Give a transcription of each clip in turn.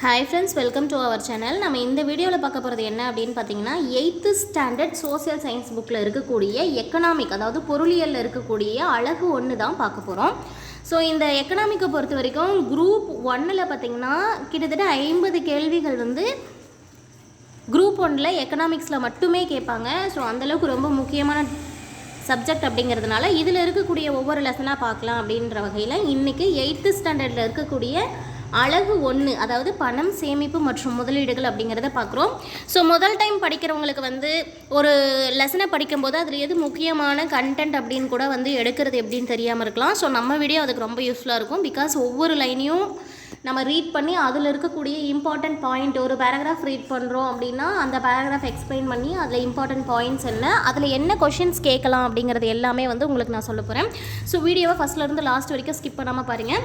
Hi friends, welcome to our channel. நம்ம இந்த வீடியோவில் பார்க்க போகிறது என்ன அப்படின்னு பார்த்தீங்கன்னா, 8th ஸ்டாண்டர்ட் சோசியல் சயின்ஸ் புக்கில் இருக்கக்கூடிய எக்கனாமிக், அதாவது பொருளியலில் இருக்கக்கூடிய அழகு 1 தான் பார்க்க போகிறோம். ஸோ இந்த எக்கனாமிக்கை பொறுத்த வரைக்கும் குரூப் 1ல் பார்த்திங்கன்னா கிட்டத்தட்ட 50 கேள்விகள் வந்து குரூப் 1ல் எக்கனாமிக்ஸில் மட்டுமே கேட்பாங்க. ஸோ அந்தளவுக்கு ரொம்ப முக்கியமான சப்ஜெக்ட் அப்படிங்கிறதுனால இதில் இருக்கக்கூடிய ஒவ்வொரு லெசனாக பார்க்கலாம் அப்படின்ற வகையில் இன்றைக்கி 8th ஸ்டாண்டர்டில் இருக்கக்கூடிய அழகு 1, அதாவது பணம், சேமிப்பு மற்றும் முதலீடுகள் அப்படிங்கிறத பார்க்குறோம். ஸோ முதல் டைம் படிக்கிறவங்களுக்கு வந்து ஒரு லெசனை படிக்கும்போது அதில் எது முக்கியமான கண்டென்ட் அப்படின்னு கூட வந்து எடுக்கிறது எப்படின்னு தெரியாமல் இருக்கலாம். ஸோ நம்ம வீடியோ அதுக்கு ரொம்ப யூஸ்ஃபுல்லாக இருக்கும். பிகாஸ் ஒவ்வொரு லைனையும் நம்ம ரீட் பண்ணி அதில் இருக்கக்கூடிய இம்பார்ட்டன்ட் பாயிண்ட், ஒரு பேராகிராஃப் ரீட் பண்ணுறோம் அப்படின்னா அந்த பேராகிராஃப் எக்ஸ்பிளைன் பண்ணி அதில் இம்பார்ட்டன்ட் பாயிண்ட்ஸ் என்ன, அதில் என்ன கொஷின்ஸ் கேட்கலாம் அப்படிங்கிறது எல்லாமே வந்து உங்களுக்கு நான் சொல்ல போகிறேன். ஸோ வீடியோவை ஃபஸ்ட்லேருந்து லாஸ்ட் வரைக்கும் ஸ்கிப் பண்ணாமல் பாருங்கள்.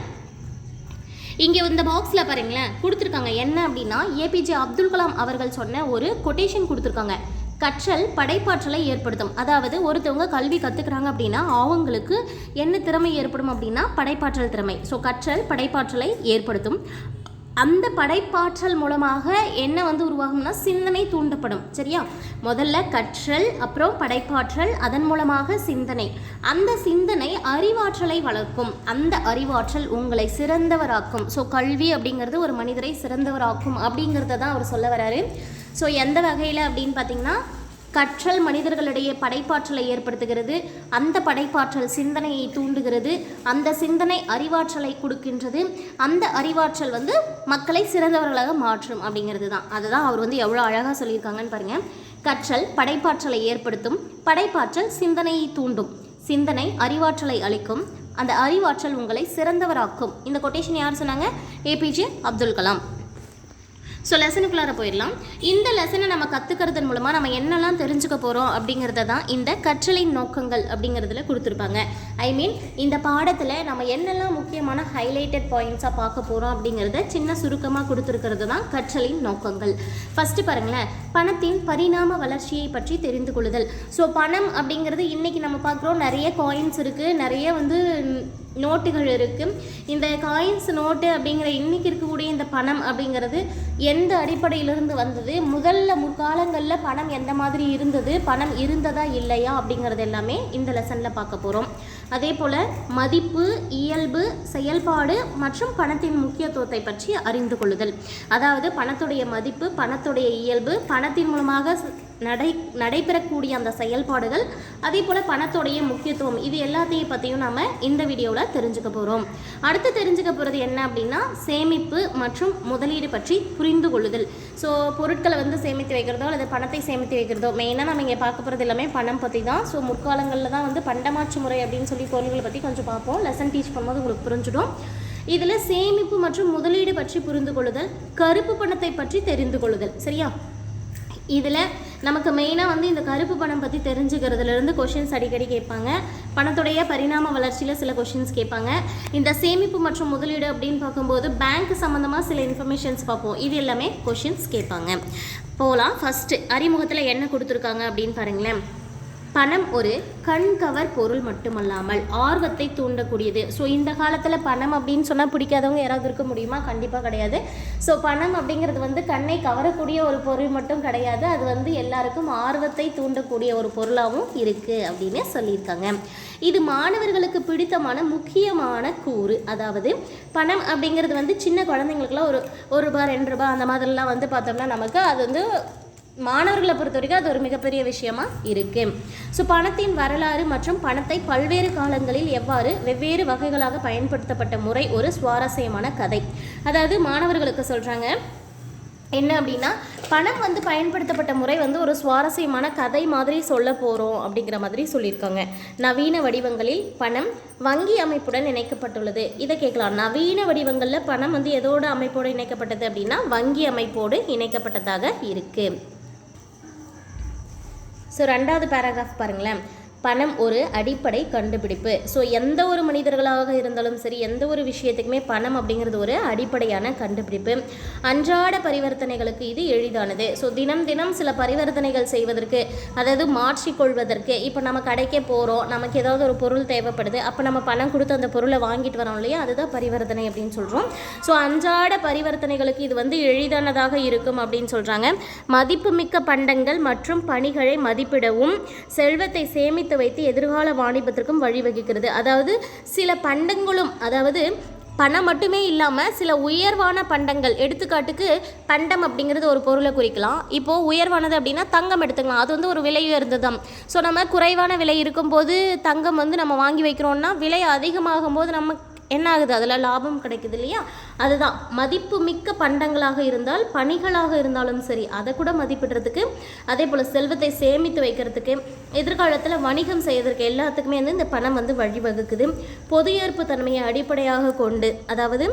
இங்கே இந்த பாக்ஸில் பாருங்களேன் கொடுத்துருக்காங்க என்ன அப்படின்னா, ஏபிஜே அப்துல் கலாம் அவர்கள் சொன்ன ஒரு கொட்டேஷன் கொடுத்துருக்காங்க. கற்றல் படைப்பாற்றலை ஏற்படுத்தும். அதாவது ஒருத்தவங்க கல்வி கற்றுக்குறாங்க அப்படின்னா அவங்களுக்கு என்ன திறமை ஏற்படும் அப்படின்னா படைப்பாற்றல் திறமை. ஸோ கற்றல் படைப்பாற்றலை ஏற்படுத்தும். அந்த படைப்பாற்றல் மூலமாக என்ன வந்து உருவாகும்னா சிந்தனை தூண்டப்படும். சரியா? முதல்ல கற்றல், அப்புறம் படைப்பாற்றல், அதன் மூலமாக சிந்தனை. அந்த சிந்தனை அறிவாற்றலை வளர்க்கும். அந்த அறிவாற்றல் உங்களை சிறந்தவராக்கும். ஸோ கல்வி அப்படிங்கிறது ஒரு மனிதரை சிறந்தவராக்கும் அப்படிங்கிறத தான் அவர் சொல்ல வராரு. ஸோ எந்த வகையில் அப்படின்னு பார்த்தீங்கன்னா, கற்றல் மனிதர்களிடையே படைப்பாற்றலை ஏற்படுத்துகிறது. அந்த படைப்பாற்றல் சிந்தனையை தூண்டுகிறது. அந்த சிந்தனை அறிவாற்றலை கொடுக்கின்றது. அந்த அறிவாற்றல் வந்து மக்களை சிறந்தவர்களாக மாற்றும் அப்படிங்கிறது தான். அதுதான் அவர் வந்து எவ்வளோ அழகாக சொல்லியிருக்காங்கன்னு பாருங்கள். கற்றல் படைப்பாற்றலை ஏற்படுத்தும். படைப்பாற்றல் சிந்தனையை தூண்டும். சிந்தனை அறிவாற்றலை அளிக்கும். அந்த அறிவாற்றல் உங்களை சிறந்தவராக்கும். இந்த கொட்டேஷன் யார் சொன்னாங்க? ஏபிஜே அப்துல் கலாம். ஸோ லெசனுக்குள்ளார போயிடலாம். இந்த லெசனை நம்ம கற்றுக்கிறதன் மூலமாக நம்ம என்னெல்லாம் தெரிஞ்சுக்க போகிறோம் அப்படிங்கிறத தான் இந்த கற்றலின் நோக்கங்கள் அப்படிங்கிறதுல கொடுத்துருப்பாங்க. இந்த பாடத்தில் நம்ம என்னெல்லாம் முக்கியமான ஹைலைட்டட் பாயிண்ட்ஸாக பார்க்க போகிறோம் அப்படிங்கிறத சின்ன சுருக்கமாக கொடுத்துருக்கிறது தான் கற்றலின் நோக்கங்கள். ஃபஸ்ட்டு பாருங்களேன், பணத்தின் பரிணாம வளர்ச்சியை பற்றி தெரிந்து கொள்ளுதல். ஸோ பணம் அப்படிங்கிறது இன்றைக்கி நம்ம பார்க்குறோம், நிறைய காயின்ஸ் இருக்குது, நிறைய வந்து நோட்டுகள் இருக்குது. இந்த காயின்ஸ், நோட்டு அப்படிங்கிற இன்றைக்கி இருக்கக்கூடிய இந்த பணம் அப்படிங்கிறது எந்த அடிப்படையிலிருந்து வந்தது, முதல்ல முற்காலங்களில் பணம் எந்த மாதிரி இருந்தது, பணம் இருந்ததா இல்லையா அப்படிங்கிறது எல்லாமே இந்த லெசனில் பார்க்க போகிறோம். அதே போல் மதிப்பு, இயல்பு, செயல்பாடு மற்றும் பணத்தின் முக்கியத்துவத்தை பற்றி அறிந்து கொள்ளுதல். அதாவது பணத்துடைய மதிப்பு, பணத்துடைய இயல்பு, பணத்தின் மூலமாக நடைபெறக்கூடிய அந்த செயல்பாடுகள், அதே போல் பணத்தோடைய முக்கியத்துவம், இது எல்லாத்தையும் பற்றியும் நம்ம இந்த வீடியோவில் தெரிஞ்சுக்க போகிறோம். அடுத்து தெரிஞ்சுக்க போகிறது என்ன அப்படின்னா, சேமிப்பு மற்றும் முதலீடு பற்றி புரிந்து கொள்ளுதல். ஸோ பொருட்களை வந்து சேமித்து வைக்கிறதோ அல்லது பணத்தை சேமித்து வைக்கிறதோ, மெயினாக நம்ம இங்கே பார்க்க போகிறது எல்லாமே பணம் பற்றி தான். ஸோ முற்காலங்களில் தான் வந்து பண்டமாற்று முறை அப்படின்னு சொல்லி பொருள்களை பற்றி கொஞ்சம் பார்ப்போம். லெசன் டீச் பண்ணும்போது உங்களுக்கு புரிஞ்சிடும். இதில் சேமிப்பு மற்றும் முதலீடு பற்றி புரிந்து கொள்ளுதல், கருப்பு பணத்தை பற்றி தெரிந்து கொள்ளுதல். சரியா? இதில் நமக்கு மெயினாக வந்து இந்த கருப்பு பணம் பற்றி தெரிஞ்சுக்கிறதுலேருந்து கொஷின்ஸ் அடிக்கடி கேட்பாங்க. பணத்துடைய பரிணாம வளர்ச்சியில் சில கொஷின்ஸ் கேட்பாங்க. இந்த சேமிப்பு மற்றும் முதலீடு அப்படின்னு பார்க்கும்போது பேங்க் சம்மந்தமாக சில இன்ஃபர்மேஷன்ஸ் பார்ப்போம். இது எல்லாமே கொஷின்ஸ் கேட்பாங்க. போகலாம். ஃபஸ்ட்டு அறிமுகத்தில் என்ன கொடுத்துருக்காங்க அப்படின்னு பாருங்களேன். பணம் ஒரு கண்கவர் பொருள் மட்டுமல்லாமல் ஆர்வத்தை தூண்டக்கூடியது. ஸோ இந்த காலத்தில் பணம் அப்படின்னு சொன்னால் பிடிக்காதவங்க யாராவது இருக்க முடியுமா? கண்டிப்பாக கிடையாது. ஸோ பணம் அப்படிங்கிறது வந்து கண்ணை கவரக்கூடிய ஒரு பொருள் மட்டும் கிடையாது, அது வந்து எல்லாருக்கும் ஆர்வத்தை தூண்டக்கூடிய ஒரு பொருளாகவும் இருக்குது அப்படின்னு சொல்லியிருக்காங்க. இது மாணவர்களுக்கு பிடித்தமான முக்கியமான கூறு. அதாவது பணம் அப்படிங்கிறது வந்து சின்ன குழந்தைங்களுக்குலாம் ஒரு ரூபா 2 ரூபா அந்த மாதிரிலாம் வந்து பார்த்தோம்னா நமக்கு அது வந்து மாணவர்களை பொறுத்த வரைக்கும் அது ஒரு மிகப்பெரிய விஷயமா இருக்குது. ஸோ பணத்தின் வரலாறு மற்றும் பணத்தை பல்வேறு காலங்களில் எவ்வாறு வெவ்வேறு வகைகளாக பயன்படுத்தப்பட்ட முறை ஒரு சுவாரஸ்யமான கதை. அதாவது மாணவர்களுக்கு சொல்கிறாங்க என்ன அப்படின்னா, பணம் வந்து பயன்படுத்தப்பட்ட முறை வந்து ஒரு சுவாரஸ்யமான கதை மாதிரி சொல்ல போகிறோம் அப்படிங்கிற மாதிரி சொல்லியிருக்காங்க. நவீன வடிவங்களில் பணம் வங்கி அமைப்புடன் இணைக்கப்பட்டுள்ளது. இதை கேட்கலாம். நவீன வடிவங்களில் பணம் வந்து எதோட அமைப்போடு இணைக்கப்பட்டது அப்படின்னா வங்கி அமைப்போடு இணைக்கப்பட்டதாக இருக்குது. ஸோ 2வது பேராகிராஃப் பாருங்களேன். பணம் ஒரு அடிப்படை கண்டுபிடிப்பு. ஸோ எந்த ஒரு மனிதர்களாக இருந்தாலும் சரி, எந்த ஒரு விஷயத்துக்குமே பணம் அப்படிங்கிறது ஒரு அடிப்படையான கண்டுபிடிப்பு. அன்றாட பரிவர்த்தனைகளுக்கு இது எளிதானது. ஸோ தினம் தினம் சில பரிவர்த்தனைகள் செய்வதற்கு, அதாவது மாற்றிக்கொள்வதற்கு, இப்போ நம்ம கடைக்கே போகிறோம், நமக்கு ஏதாவது ஒரு பொருள் தேவைப்படுது, அப்போ நம்ம பணம் கொடுத்து அந்த பொருளை வாங்கிட்டு வரோம் இல்லையா, அதுதான் பரிவர்த்தனை அப்படின்னு சொல்கிறோம். ஸோ அன்றாட பரிவர்த்தனைகளுக்கு இது வந்து எளிதானதாக இருக்கும் அப்படின்னு சொல்கிறாங்க. மதிப்புமிக்க பண்டங்கள் மற்றும் பணிகளை மதிப்பிடவும் செல்வத்தை சேமித்து வைத்து எதிர்கால வாணிபத்திற்கும் வழிவகுக்கிறது. அதாவது சில பண்டங்களும், அதாவது பணம் மட்டுமே இல்லாமல் சில உயர்வான பண்டங்கள், எடுத்துக்காட்டுக்கு பண்டம் அப்படிங்கிறது ஒரு பொருளை குறிக்கலாம். இப்போது உயர்வானது அப்படின்னா தங்கம் எடுத்துக்கலாம், அது வந்து ஒரு விலை உயர்ந்ததாம். ஸோ நம்ம குறைவான விலை இருக்கும்போது தங்கம் வந்து நம்ம வாங்கி வைக்கிறோன்னா விலை அதிகமாகும் போது நம்ம என்ன ஆகுது, அதில் லாபம் கிடைக்குது இல்லையா. அதுதான் மதிப்பு மிக்க பண்டங்களாக இருந்தால், பணிகளாக இருந்தாலும் சரி, அதை கூட மதிப்பிடுறதுக்கு, அதே போல் செல்வத்தை சேமித்து வைக்கிறதுக்கு, எதிர்காலத்தில் வணிகம் செய்வதற்கு எல்லாத்துக்குமே வந்து இந்த பணம் வந்து வழிவகுக்குது. பொது ஏற்பு தன்மையை அடிப்படையாக கொண்டு, அதாவது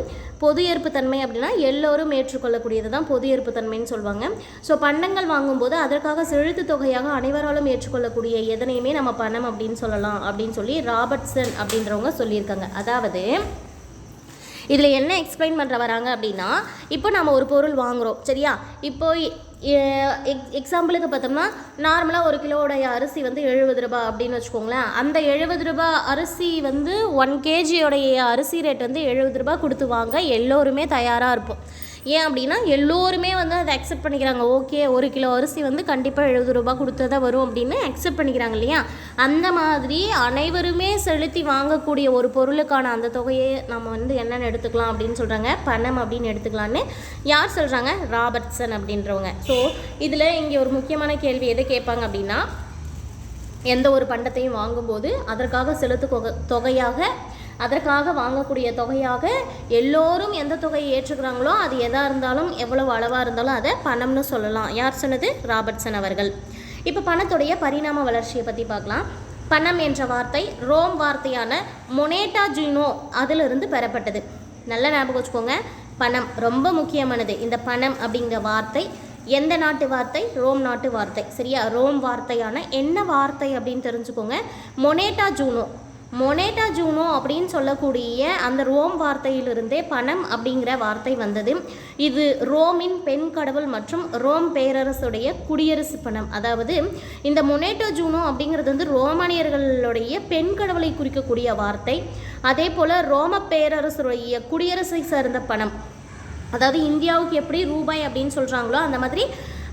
பொது ஏற்பு தன்மை அப்படின்னா எல்லோரும் ஏற்றுக்கொள்ளக்கூடியது தான் பொது ஏற்பு தன்மைன்னு சொல்லுவாங்க. ஸோ பண்டங்கள் வாங்கும்போது அதற்காக செலுத்து தொகையாக அனைவராலும் ஏற்றுக்கொள்ளக்கூடிய எதனையுமே நம்ம பணம் அப்படின்னு சொல்லலாம் அப்படின்னு சொல்லி ராபர்ட்சன் அப்படின்றவங்க சொல்லியிருக்காங்க. அதாவது இதில் என்ன எக்ஸ்பிளைன் பண்ணுற வராங்க அப்படின்னா, இப்போ நம்ம ஒரு பொருள் வாங்குகிறோம் சரியா. இப்போ எக்ஸாம்பிளுக்கு பார்த்தோம்னா, நார்மலாக ஒரு கிலோடைய அரிசி வந்து 70 ரூபா அப்படின்னு வச்சுக்கோங்களேன். அந்த 70 ரூபா அரிசி வந்து 1 kgயோடைய அரிசி ரேட் வந்து 70 ரூபா கொடுத்து வாங்க எல்லோருமே தயாராக இருப்போம். ஏன் அப்படின்னா எல்லோருமே வந்து அதை அக்செப்ட் பண்ணிக்கிறாங்க. ஓகே, 1 கிலோ அரிசி வந்து கண்டிப்பாக 70 ரூபா கொடுத்து தான் வரும் அப்படின்னு அக்செப்ட் பண்ணிக்கிறாங்க இல்லையா. அந்த மாதிரி அனைவருமே செலுத்தி வாங்கக்கூடிய ஒரு பொருளுக்கான அந்த தொகையை நம்ம வந்து என்னென்னு எடுத்துக்கலாம் அப்படின்னு சொல்கிறாங்க, பணம் அப்படின்னு எடுத்துக்கலான்னு யார் சொல்கிறாங்க, ராபர்ட்சன் அப்படின்றவங்க. ஸோ இதில் இங்கே ஒரு முக்கியமான கேள்வி எதை கேட்பாங்க அப்படின்னா, எந்த ஒரு பண்டத்தையும் வாங்கும்போது அதற்காக செலுத்து தொகையாக, அதற்காக வாங்கக்கூடிய தொகையாக எல்லோரும் எந்த தொகையை ஏற்றுக்கிறாங்களோ அது எதாக இருந்தாலும் எவ்வளவு அளவாக இருந்தாலும் அதை பணம்னு சொல்லலாம். யார் சொன்னது, ராபர்ட்சன் அவர்கள். இப்போ பணத்துடைய பரிணாம வளர்ச்சியை பற்றி பார்க்கலாம். பணம் என்ற வார்த்தை ரோம் வார்த்தையான மொனேட்டா ஜூனோ அதிலிருந்து பெறப்பட்டது. நல்ல ஞாபகம் வச்சுக்கோங்க, பணம் ரொம்ப முக்கியமானது. இந்த பணம் அப்படிங்கிற வார்த்தை எந்த நாட்டு வார்த்தை, ரோம் நாட்டு வார்த்தை சரியா. ரோம் வார்த்தையான என்ன வார்த்தை அப்படின்னு தெரிஞ்சுக்கோங்க, மொனேட்டா ஜூனோ. மொனேட்டா ஜூனோ அப்படின்னு சொல்லக்கூடிய அந்த ரோம் வார்த்தையிலிருந்தே பணம் அப்படிங்கிற வார்த்தை வந்தது. இது ரோமின் பெண் கடவுள் மற்றும் ரோம் பேரரசுடைய குடியரசு பணம். அதாவது இந்த மொனேட்டா ஜூனோ அப்படிங்கிறது வந்து ரோமானியர்களுடைய பெண் கடவுளை குறிக்கக்கூடிய வார்த்தை. அதே போல் ரோம பேரரசுடைய குடியரசை சார்ந்த பணம், அதாவது இந்தியாவுக்கு எப்படி ரூபாய் அப்படின்னு சொல்கிறாங்களோ அந்த மாதிரி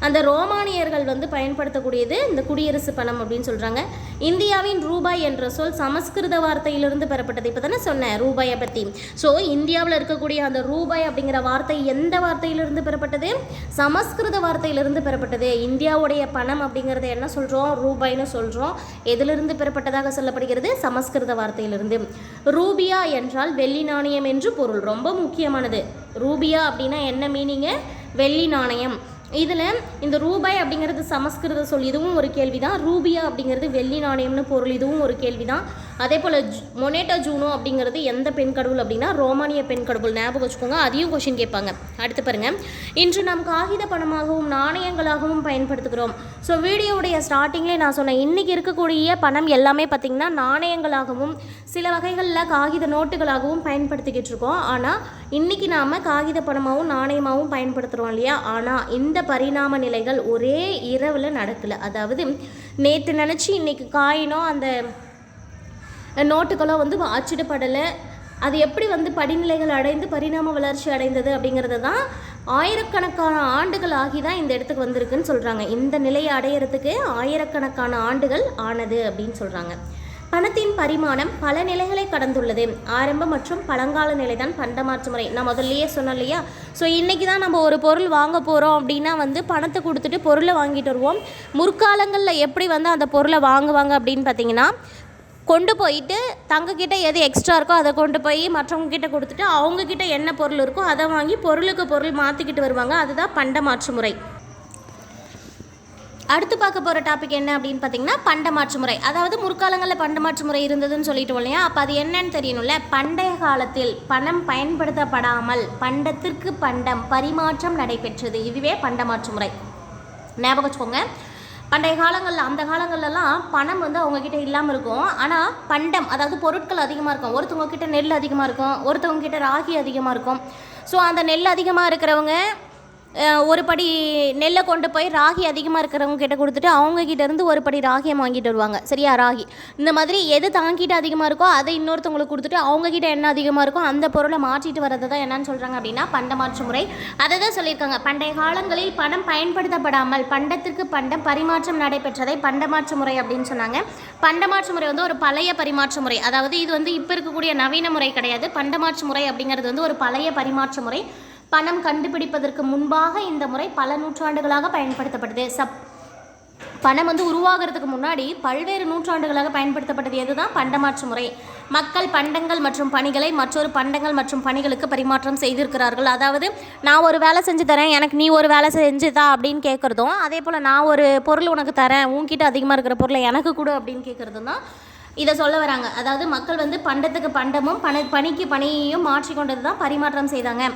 அந்த ரோமானியர்கள் வந்து பயன்படுத்தக்கூடியது இந்த குடியரசு பணம் அப்படின்னு சொல்கிறாங்க. இந்தியாவின் ரூபாய் என்ற சொல் சமஸ்கிருத வார்த்தையிலிருந்து பெறப்பட்டது. இப்போ தானே சொன்னேன் ரூபாயை பற்றி. ஸோ இந்தியாவில் இருக்கக்கூடிய அந்த ரூபாய் அப்படிங்கிற வார்த்தை எந்த வார்த்தையிலிருந்து பெறப்பட்டது, சமஸ்கிருத வார்த்தையிலிருந்து பெறப்பட்டது. இந்தியாவுடைய பணம் அப்படிங்கிறத என்ன சொல்கிறோம், ரூபாய்னு சொல்கிறோம். எதிலிருந்து பெறப்பட்டதாக சொல்லப்படுகிறது, சமஸ்கிருத வார்த்தையிலிருந்து. ரூபியா என்றால் வெள்ளி நாணயம் என்று பொருள். ரொம்ப முக்கியமானது. ரூபியா அப்படின்னா என்ன மீனிங்கு, வெள்ளி நாணயம். இதில் இந்த ரூபாய் அப்படிங்கிறது சமஸ்கிருத சொல், இதுவும் ஒரு கேள்வி தான். ரூபியா அப்படிங்கிறது வெள்ளி நாணயம்னு பொருள், இதுவும் ஒரு கேள்வி தான். அதே போல் மொனேட்டா ஜூனோ அப்படிங்கிறது எந்த பெண் கடவுள் அப்படின்னா ரோமானிய பெண் கடவுள். ஞாபகம் வச்சுக்கோங்க, அதையும் கொஷின் கேட்பாங்க. அடுத்து பாருங்கள், இன்று நாம் காகித பணமாகவும் நாணயங்களாகவும் பயன்படுத்துகிறோம். ஸோ வீடியோவுடைய ஸ்டார்டிங்லேயே நான் சொன்னேன், இன்றைக்கி இருக்கக்கூடிய பணம் எல்லாமே பார்த்திங்கன்னா நாணயங்களாகவும் சில வகைகளில் காகித நோட்டுகளாகவும் பயன்படுத்திக்கிட்டு இருக்கோம். ஆனால் இன்றைக்கி நாம் காகித பணமாகவும் நாணயமாகவும் பயன்படுத்துகிறோம் இல்லையா. ஆனால் இந்த பரிணாம நிலைகள் ஒரே இரவில் நடக்கலை. அதாவது நேற்று நினச்சி இன்றைக்கி காயினோ அந்த நோட்டுகளோ வந்து அச்சிடப்படலை. அது எப்படி வந்து படிநிலைகள் அடைந்து பரிணாம வளர்ச்சி அடைந்தது அப்படிங்கிறது தான் ஆயிரக்கணக்கான ஆண்டுகள் ஆகி தான் இந்த இடத்துக்கு வந்திருக்குன்னு சொல்கிறாங்க. இந்த நிலையை அடையிறதுக்கு ஆயிரக்கணக்கான ஆண்டுகள் ஆனது அப்படின்னு சொல்கிறாங்க. பணத்தின் பரிமாணம் பல நிலைகளை கடந்துள்ளது. ஆரம்ப மற்றும் பழங்கால நிலை தான் பண்டமாற்று முறை. நான் முதல்லையே சொன்னேன் இல்லையா. ஸோ இன்றைக்கி தான் நம்ம ஒரு பொருள் வாங்க போகிறோம் அப்படின்னா வந்து பணத்தை கொடுத்துட்டு பொருளை வாங்கிட்டு வருவோம். முற்காலங்களில் எப்படி வந்து அந்த பொருளை வாங்குவாங்க அப்படின்னு பார்த்தீங்கன்னா, கொண்டு போயிட்டு தங்கக்கிட்ட எது எக்ஸ்ட்ரா இருக்கோ அதை கொண்டு போய் மற்றவங்க கிட்ட கொடுத்துட்டு அவங்கக்கிட்ட என்ன பொருள் இருக்கோ அதை வாங்கி பொருளுக்கு பொருள் மாற்றிக்கிட்டு வருவாங்க. அதுதான் பண்டமாற்று முறை. அடுத்து பார்க்க போகிற டாபிக் என்ன அப்படின்னு பார்த்தீங்கன்னா, பண்டமாற்று முறை. அதாவது முற்காலங்களில் பண்டமாற்று முறை இருந்ததுன்னு சொல்லிட்டு இல்லையா. அப்போ அது என்னன்னு தெரியணும்ல. பண்டைய காலத்தில் பணம் பயன்படுத்தப்படாமல் பண்டத்திற்கு பண்டம் பரிமாற்றம் நடைபெற்றது. இதுவே பண்டமாற்று முறை. ஞாபகம் வச்சுக்கோங்க, பண்டைய காலங்களில் அந்த காலங்கள்லாம் பணம் வந்து அவங்கக்கிட்ட இல்லாமல் இருக்கும். ஆனால் பண்டம் அதாவது பொருட்கள் அதிகமாக இருக்கும். ஒருத்தவங்க கிட்ட நெல் அதிகமாக இருக்கும், ஒருத்தவங்க கிட்ட ராகி அதிகமாக இருக்கும். ஸோ அந்த நெல் அதிகமாக இருக்கிறவங்க ஒரு படி நெல்லை கொண்டு போய் ராகி அதிகமாக இருக்கிறவங்க கிட்ட கொடுத்துட்டு அவங்கக்கிட்ட இருந்து ஒரு படி ராகியை வாங்கிட்டு வருவாங்க. சரியா? ராகி இந்த மாதிரி எது தாங்கிட்டு அதிகமாக இருக்கோ அதை இன்னொருத்தவங்களுக்கு கொடுத்துட்டு அவங்கக்கிட்ட என்ன அதிகமாக இருக்கோ அந்த பொருளை மாற்றிட்டு வரது தான் என்னன்னு சொல்கிறாங்க அப்படின்னா பண்டமாற்று முறை. அதை தான் சொல்லியிருக்காங்க. பண்டைய காலங்களில் பணம் பயன்படுத்தப்படாமல் பண்டத்திற்கு பண்டம் பரிமாற்றம் நடைபெற்றதை பண்டமாற்று முறை அப்படின்னு சொன்னாங்க. பண்டமாற்று முறை வந்து ஒரு பழைய பரிமாற்று முறை. அதாவது இது வந்து இப்போ இருக்கக்கூடிய நவீன முறை கிடையாது. பண்டமாற்று முறை அப்படிங்கிறது வந்து ஒரு பழைய பரிமாற்று முறை. பணம் கண்டுபிடிப்பதற்கு முன்பாக இந்த முறை பல நூற்றாண்டுகளாக பயன்படுத்தப்பட்டது. பணம் வந்து உருவாகிறதுக்கு முன்னாடி பல்வேறு நூற்றாண்டுகளாக பயன்படுத்தப்பட்டது எதுதான்? பண்டமாற்று முறை. மக்கள் பண்டங்கள் மற்றும் பணிகளை மற்றொரு பண்டங்கள் மற்றும் பணிகளுக்கு பரிமாற்றம் செய்திருக்கிறார்கள். அதாவது நான் ஒரு வேலை செஞ்சு தரேன், எனக்கு நீ ஒரு வேலை செஞ்சுதா அப்படின்னு கேட்குறதும், அதே போல் நான் ஒரு பொருள் உனக்கு தரேன், உன்கிட்ட அதிகமாக இருக்கிற பொருளை எனக்கு கொடு அப்படின்னு கேட்குறதும் தான் இதை சொல்ல வராங்க. அதாவது மக்கள் வந்து பண்டத்துக்கு பண்டமும் பணிக்கு பணியையும் மாற்றிக்கொண்டது தான் பரிமாற்றம் செய்தாங்க.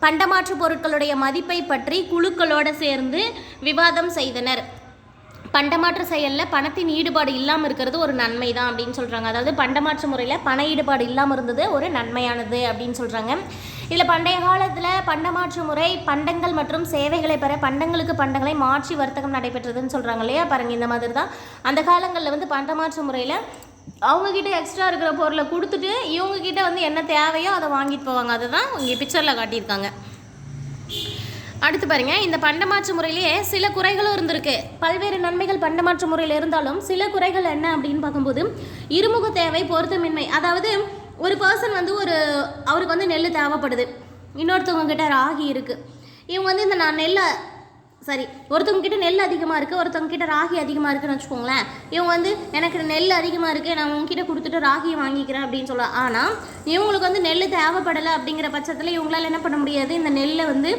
பண்டமாற்று பொருட்களுடைய மதிப்பை பற்றி குழுக்களோடு சேர்ந்து விவாதம் செய்தனர். பண்டமாற்று செயலில் பணத்தின் ஈடுபாடு இல்லாமல் இருக்கிறது ஒரு நன்மை தான் அப்படின்னு சொல்கிறாங்க. அதாவது பண்டமாற்று முறையில் பண ஈடுபாடு இல்லாமல் இருந்தது ஒரு நன்மையானது அப்படின்னு சொல்கிறாங்க. இதில் பண்டைய காலத்தில் பண்டமாற்று முறை பண்டங்கள் மற்றும் சேவைகளை பெற பண்டங்களுக்கு பண்டங்களை மாற்றி வர்த்தகம் நடைபெற்றதுன்னு சொல்கிறாங்க இல்லையா? பாருங்கள், இந்த மாதிரி தான் அந்த காலங்களில் வந்து பண்டமாற்று முறையில் அவங்கக்கிட்ட எக்ஸ்ட்ரா இருக்கிற பொருளை கொடுத்துட்டு இவங்கக்கிட்ட வந்து என்ன தேவையோ அதை வாங்கிட்டு போவாங்க. அதுதான் இங்கே பிக்சரில் காட்டியிருக்காங்க. அடுத்து பாருங்கள், இந்த பண்டமாற்று முறையிலேயே சில குறைகளும் இருந்திருக்கு. பல்வேறு நன்மைகள் பண்டமாற்று முறையில் இருந்தாலும் சில குறைகள் என்ன அப்படின்னு பார்க்கும்போது இருமுக தேவை, பொருத்தமின்மை. அதாவது ஒரு பர்சன் வந்து அவருக்கு வந்து நெல் தேவைப்படுது, இன்னொருத்தவங்க கிட்ட ராகி இருக்குது. இவங்க வந்து இந்த நான் நெல்லை ஒருத்தவங்க கிட்ட நெல் அதிகமாக இருக்குது, ஒருத்தவங்க கிட்ட ராகி அதிகமாக இருக்குதுன்னு வச்சுக்கோங்களேன். இவங்க வந்து எனக்கு நெல் அதிகமாக இருக்குது, நான் உங்ககிட்ட கொடுத்துட்டு ராகியை வாங்கிக்கிறேன் அப்படின்னு சொல்லலாம். ஆனால் இவங்களுக்கு வந்து நெல் தேவைப்படலை அப்படிங்கிற பட்சத்தில் இவங்களால் என்ன பண்ண முடியாது? இந்த நெல்லை வந்து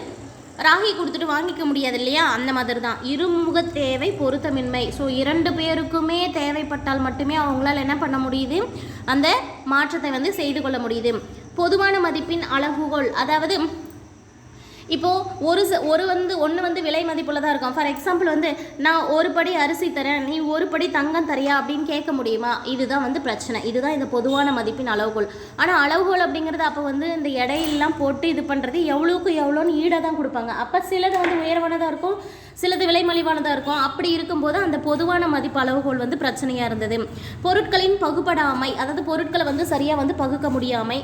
ராகி கொடுத்துட்டு வாங்கிக்க முடியாது இல்லையா? அந்த மாதிரி தான் இருமுக தேவை, பொருத்தமின்மை. ஸோ 2 பேருக்குமே தேவைப்பட்டால் மட்டுமே அவங்களால் என்ன பண்ண முடியுது? அந்த மாற்றத்தை வந்து செய்து கொள்ள முடியுது. பொதுவான மதிப்பின் அளவுகோல். அதாவது இப்போது ஒன்று வந்து விலை மதிப்புள்ள தான் இருக்கும். ஃபார் எக்ஸாம்பிள் வந்து நான் ஒரு படி அரிசி தரேன், நீ ஒரு படி தங்கம் தரியா அப்படின்னு கேட்க முடியுமா? இதுதான் வந்து பிரச்சனை. இதுதான் இந்த பொதுவான மதிப்பின் அளவுகோல். ஆனால் அளவுகோல் அப்படிங்கிறது அப்போ வந்து இந்த எடையெல்லாம் போட்டு இது பண்ணுறது எவ்வளோக்கு எவ்வளோன்னு ஈடாக தான் கொடுப்பாங்க. அப்போ சிலது வந்து உயர்வானதாக இருக்கும், சிலது விலை மலிவானதாக இருக்கும். அப்படி இருக்கும்போது அந்த பொதுவான மதிப்பு அளவுகோல் வந்து பிரச்சனையாக இருந்தது. பொருட்களின் பகுப்படாமை, அதாவது பொருட்களை வந்து சரியாக வந்து பகுக்க முடியாமை.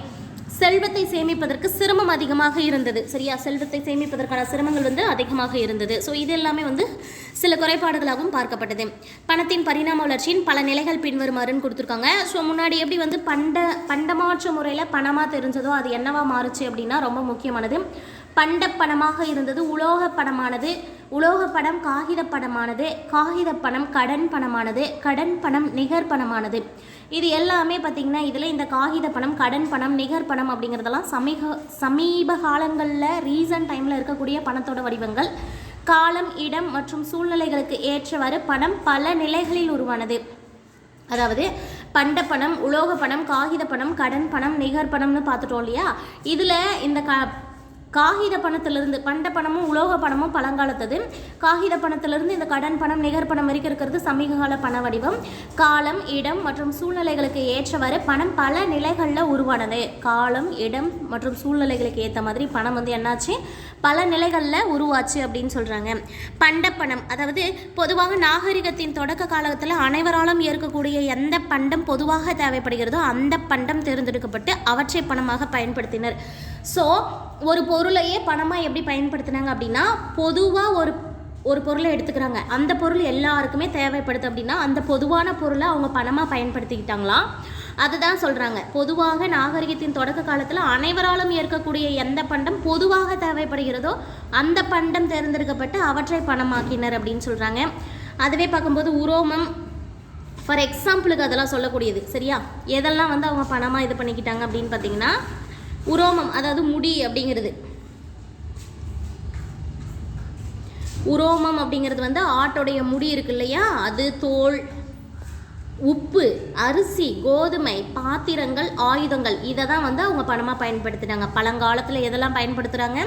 செல்வத்தை சேமிப்பதற்கு சிரமம் அதிகமாக இருந்தது. சரியா? செல்வத்தை சேமிப்பதற்கான சிரமங்கள் வந்து அதிகமாக இருந்தது. ஸோ இது எல்லாமே வந்து சில குறைபாடுகளாகவும் பார்க்கப்பட்டது. பணத்தின் பரிணாம வளர்ச்சியின் பல நிலைகள் பின்வருமாறுன்னு கொடுத்துருக்காங்க. ஸோ முன்னாடி எப்படி வந்து பண்டமாற்று முறையில் பணமாக தெரிஞ்சதோ அது என்னவா மாறுச்சு அப்படின்னா ரொம்ப முக்கியமானது. பண்டப்பணமாக இருந்தது உலோக பணமானது, உலோக பணம் காகித பணமானது, காகித பணம் கடன் பணமானது, கடன் பணம் நிகர் பணமானது. இது எல்லாமே பார்த்திங்கன்னா இதில் இந்த காகித பணம், கடன் பணம், நிகர் பணம் அப்படிங்கிறதெல்லாம் சமீப காலங்களில் ரீசன்ட் டைமில் இருக்கக்கூடிய பணத்தோட வடிவங்கள். காலம், இடம் மற்றும் சூழ்நிலைகளுக்கு ஏற்றவாறு பணம் பல நிலைகளில் உருவானது. அதாவது பண்டப்பணம், உலோக பணம், காகித பணம், கடன் பணம், நிகர் பணம்னு பார்த்துட்டோம் இல்லையா? இதில் இந்த காகித பணத்திலிருந்து பண்ட பணமும் உலோக பணமும் பழங்காலத்தது. காகித பணத்திலிருந்து இந்த கடன் பணம், நிகர் பணம் வரைக்கும் இருக்கிறது சமீபகால பண வடிவம். காலம், இடம் மற்றும் சூழ்நிலைகளுக்கு ஏற்றவாறு பணம் பல நிலைகளில் உருவானது. காலம், இடம் மற்றும் சூழ்நிலைகளுக்கு ஏற்ற மாதிரி பணம் வந்து என்னாச்சு? பல நிலைகளில் உருவாச்சு அப்படின்னு சொல்கிறாங்க. பண்டப்பணம் அதாவது பொதுவாக நாகரிகத்தின் தொடக்க காலத்தில் அனைவராலும் ஏற்கக்கூடிய எந்த பண்டம் பொதுவாக தேவைப்படுகிறதோ அந்த பண்டம் தேர்ந்தெடுக்கப்பட்டு அவற்றை பணமாக பயன்படுத்தினர். ஸோ ஒரு பொருளையே பணமாக எப்படி பயன்படுத்தினாங்க அப்படின்னா, பொதுவாக ஒரு பொருளை எடுத்துக்கிறாங்க, அந்த பொருள் எல்லாருக்குமே தேவைப்படுது அப்படின்னா அந்த பொதுவான பொருளை அவங்க பணமாக பயன்படுத்திக்கிட்டாங்களாம். அதுதான் சொல்கிறாங்க. பொதுவாக நாகரிகத்தின் தொடக்க காலத்தில் அனைவராலும் ஏற்கக்கூடிய எந்த பண்டம் பொதுவாக தேவைப்படுகிறதோ அந்த பண்டம் தேர்ந்தெடுக்கப்பட்டு அவற்றை பணமாக்கினர் அப்படின்னு சொல்கிறாங்க. அதுவே பார்க்கும்போது உரோமம் ஃபார் எக்ஸாம்பிளுக்கு அதெல்லாம் சொல்லக்கூடியது. சரியா? எதெல்லாம் வந்து அவங்க பணமாக இது பண்ணிக்கிட்டாங்க அப்படின்னு பார்த்தீங்கன்னா, உரோமம் அதாவது முடி அப்படிங்கிறது. உரோமம் அப்படிங்கிறது வந்து ஆட்டோடைய முடி இருக்கு இல்லையா, அது, தோல், உப்பு, அரிசி, கோதுமை, பாத்திரங்கள், ஆயுதங்கள், இதை தான் வந்து அவங்க பணமாக பயன்படுத்துகிறாங்க. பழங்காலத்தில் எதெல்லாம் பயன்படுத்துகிறாங்க?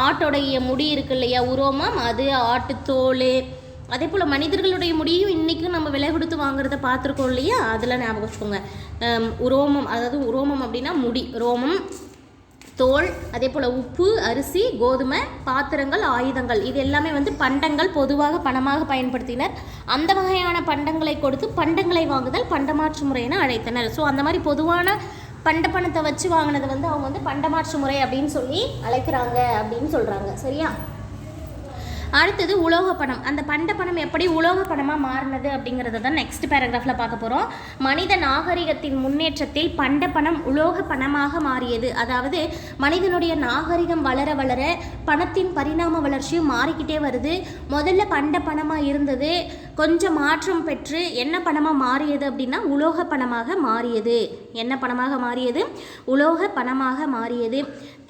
ஆட்டோடைய முடி இருக்கு இல்லையா, உரோமம், அது, ஆட்டுத்தோல், அதே போல் மனிதர்களுடைய முடியும் இன்றைக்கும் நம்ம விலை கொடுத்து வாங்குறத பார்த்துருக்கோம் இல்லையா, அதில் ஞாபகம் வச்சுக்கோங்க. ரோமம், அதாவது ரோமம் அப்படின்னா முடி, ரோமம், தோல், அதே போல் உப்பு, அரிசி, கோதுமை, பாத்திரங்கள், ஆயுதங்கள், இது எல்லாமே வந்து பண்டங்கள் பொதுவாக பணமாக பயன்படுத்தினர். அந்த வகையான பண்டங்களை கொடுத்து பண்டங்களை வாங்குதல் பண்டமாற்று முறை என அழைத்தனர். ஸோ அந்த மாதிரி பொதுவான பணத்தை வச்சு வாங்கினது வந்து அவங்க வந்து பண்டமாற்று முறை அப்படின்னு சொல்லி அழைக்கிறாங்க அப்படின்னு சொல்கிறாங்க. சரியா? அடுத்தது உலோக பணம். அந்த பணம் எப்படி உலோக பணமாக மாறினது அப்படிங்கிறத தான் நெக்ஸ்ட் பேராகிராஃபில் பார்க்க போகிறோம். மனித நாகரிகத்தின் முன்னேற்றத்தில் பணம் உலோக பணமாக மாறியது. அதாவது மனிதனுடைய நாகரிகம் வளர வளர பணத்தின் பரிணாம வளர்ச்சியும் மாறிக்கிட்டே வருது. முதல்ல பணமாக இருந்தது, கொஞ்சம் மாற்றம் பெற்று என்ன பணமாக மாறியது அப்படின்னா உலோக பணமாக மாறியது. என்ன பணமாக மாறியது? உலோக பணமாக மாறியது.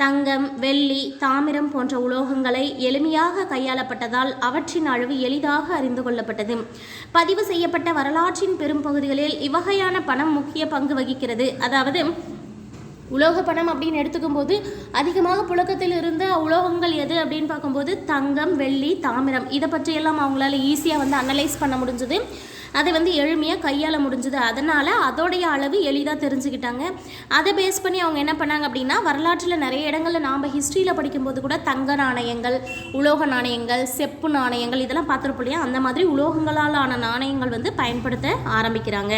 தங்கம், வெள்ளி, தாமிரம் போன்ற உலோகங்களை எளிமையாக கையாளப்பட்டதால் அவற்றின் அளவு எளிதாக அறிந்து கொள்ளப்பட்டது. பதிவு செய்யப்பட்ட வரலாற்றின் பெரும் பகுதிகளில் இவ்வகையான பணம் முக்கிய பங்கு வகிக்கிறது. அதாவது உலோக பணம் அப்படின்னு எடுத்துக்கும் போது அதிகமாக புழக்கத்தில் இருந்த உலோகங்கள் எது அப்படின்னு பார்க்கும்போது தங்கம், வெள்ளி, தாமிரம், இதை பற்றியெல்லாம் அவங்களால ஈஸியாக வந்து அனலைஸ் பண்ண முடிஞ்சது. அதை வந்து எளிமையாக கையாள முடிஞ்சது. அதனால் அதோடைய அளவு எளிதாக தெரிஞ்சுக்கிட்டாங்க. அதை பேஸ் பண்ணி அவங்க என்ன பண்ணாங்க அப்படின்னா வரலாற்றில் நிறைய இடங்களில் நாம் ஹிஸ்ட்ரியில் படிக்கும்போது கூட தங்க நாணயங்கள், உலோக நாணயங்கள், செப்பு நாணயங்கள் இதெல்லாம் பார்த்துருப்போம் இல்லையா, அந்த மாதிரி உலோகங்களால் ஆன நாணயங்கள் வந்து பயன்படுத்த ஆரம்பிக்கிறாங்க.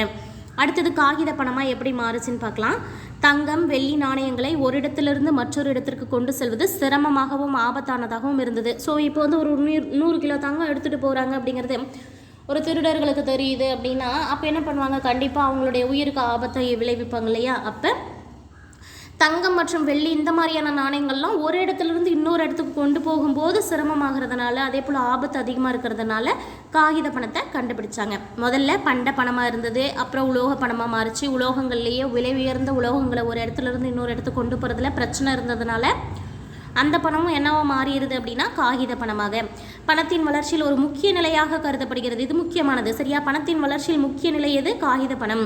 அடுத்தது காகித பணமாக எப்படி மாறுச்சுன்னு பார்க்கலாம். தங்கம், வெள்ளி நாணயங்களை ஒரு இடத்திலிருந்து மற்றொரு இடத்திற்கு கொண்டு செல்வது சிரமமாகவும் ஆபத்தானதாகவும் இருந்தது. ஸோ இப்போ வந்து ஒரு 100 கிலோ தங்கம் எடுத்துகிட்டு போகிறாங்க அப்படிங்கிறது ஒரு திருடர்களுக்கு தெரியுது அப்படின்னா அப்போ என்ன பண்ணுவாங்க, கண்டிப்பாக அவங்களுடைய உயிருக்கு ஆபத்தை விளைவிப்பாங்க இல்லையா. அப்போ தங்கம் மற்றும் வெள்ளி இந்த மாதிரியான நாணயங்கள்லாம் ஒரு இடத்துலேருந்து இன்னொரு இடத்துக்கு கொண்டு போகும்போது சிரமமாகிறதுனால, அதே போல் ஆபத்து அதிகமாக இருக்கிறதுனால காகித பணத்தை கண்டுபிடிச்சாங்க. முதல்ல பணமாக இருந்தது, அப்புறம் உலோக பணமாக மாறிச்சு. உலோகங்கள்லேயே விலை உயர்ந்த உலோகங்களை ஒரு இடத்துலேருந்து இன்னொரு இடத்துக்கு கொண்டு போகிறதுல பிரச்சனை இருந்ததுனால அந்த பணமும் என்னவா மாறிடுது அப்படின்னா காகித பணமாக. பணத்தின் வளர்ச்சியில் ஒரு முக்கிய நிலையாக கருதப்படுகிறது. இது முக்கியமானது. சரியா? பணத்தின் வளர்ச்சியில் முக்கிய நிலை எது? காகித பணம்.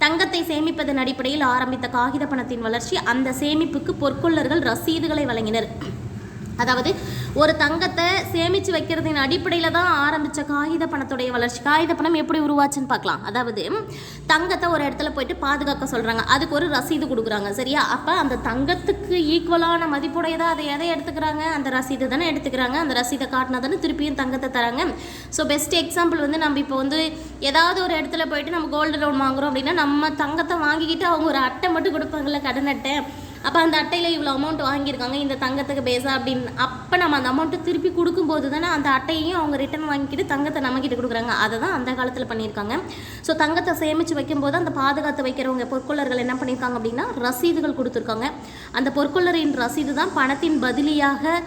தங்கத்தை சேமிப்பதன் அடிப்படையில் ஆரம்பித்த காகித பணத்தின் வளர்ச்சி, அந்த சேமிப்புக்கு பொற்கொள்ளர்கள் ரசீதுகளை வழங்கினர். அதாவது ஒரு தங்கத்தை சேமித்து வைக்கிறதின் அடிப்படையில் தான் ஆரம்பித்த காகித பணத்துடைய வளர்ச்சி. காகித பணம் எப்படி உருவாச்சுன்னு பார்க்கலாம். அதாவது தங்கத்தை ஒரு இடத்துல போயிட்டு பாதுகாக்க சொல்கிறாங்க, அதுக்கு ஒரு ரசீது கொடுக்குறாங்க. சரியா? அப்போ அந்த தங்கத்துக்கு ஈக்குவலான மதிப்புடையதாக அதை எதை எடுத்துக்கிறாங்க? அந்த ரசீது தானே எடுத்துக்கிறாங்க. அந்த ரசீதை காட்டினா தானே திருப்பியும் தங்கத்தை தராங்க. ஸோ பெஸ்ட் எக்ஸாம்பிள் வந்து நம்ம இப்போ வந்து ஏதாவது ஒரு இடத்துல போயிட்டு நம்ம கோல்டு லோன் வாங்குகிறோம் அப்படின்னா நம்ம தங்கத்தை வாங்கிக்கிட்டு அவங்க ஒரு அட்டை மட்டும் கொடுப்பாங்கள்ல, கடன் அட்டை. அப்போ அந்த அட்டையில் இவ்வளோ அமௌண்ட் வாங்கியிருக்காங்க இந்த தங்கத்துக்கு பேஸா அப்படின்னு, அப்போ நம்ம அந்த அமௌண்ட்டை திருப்பி கொடுக்கும்போது தானே அந்த அட்டையையும் அவங்க ரிட்டர்ன் வாங்கிக்கிட்டு தங்கத்தை நம்மக்கிட்ட கொடுக்குறாங்க. அதை தான் அந்த காலத்தில் பண்ணியிருக்காங்க. ஸோ தங்கத்தை சேமித்து வைக்கும்போது அந்த பாதுகாத்து வைக்கிறவங்க பொற்கொள்ளர்கள் என்ன பண்ணியிருக்காங்க அப்படின்னா ரசீதுகள் கொடுத்துருக்காங்க. அந்த பொற்கொள்ளரின் ரசீது தான் பணத்தின் பதிலியாக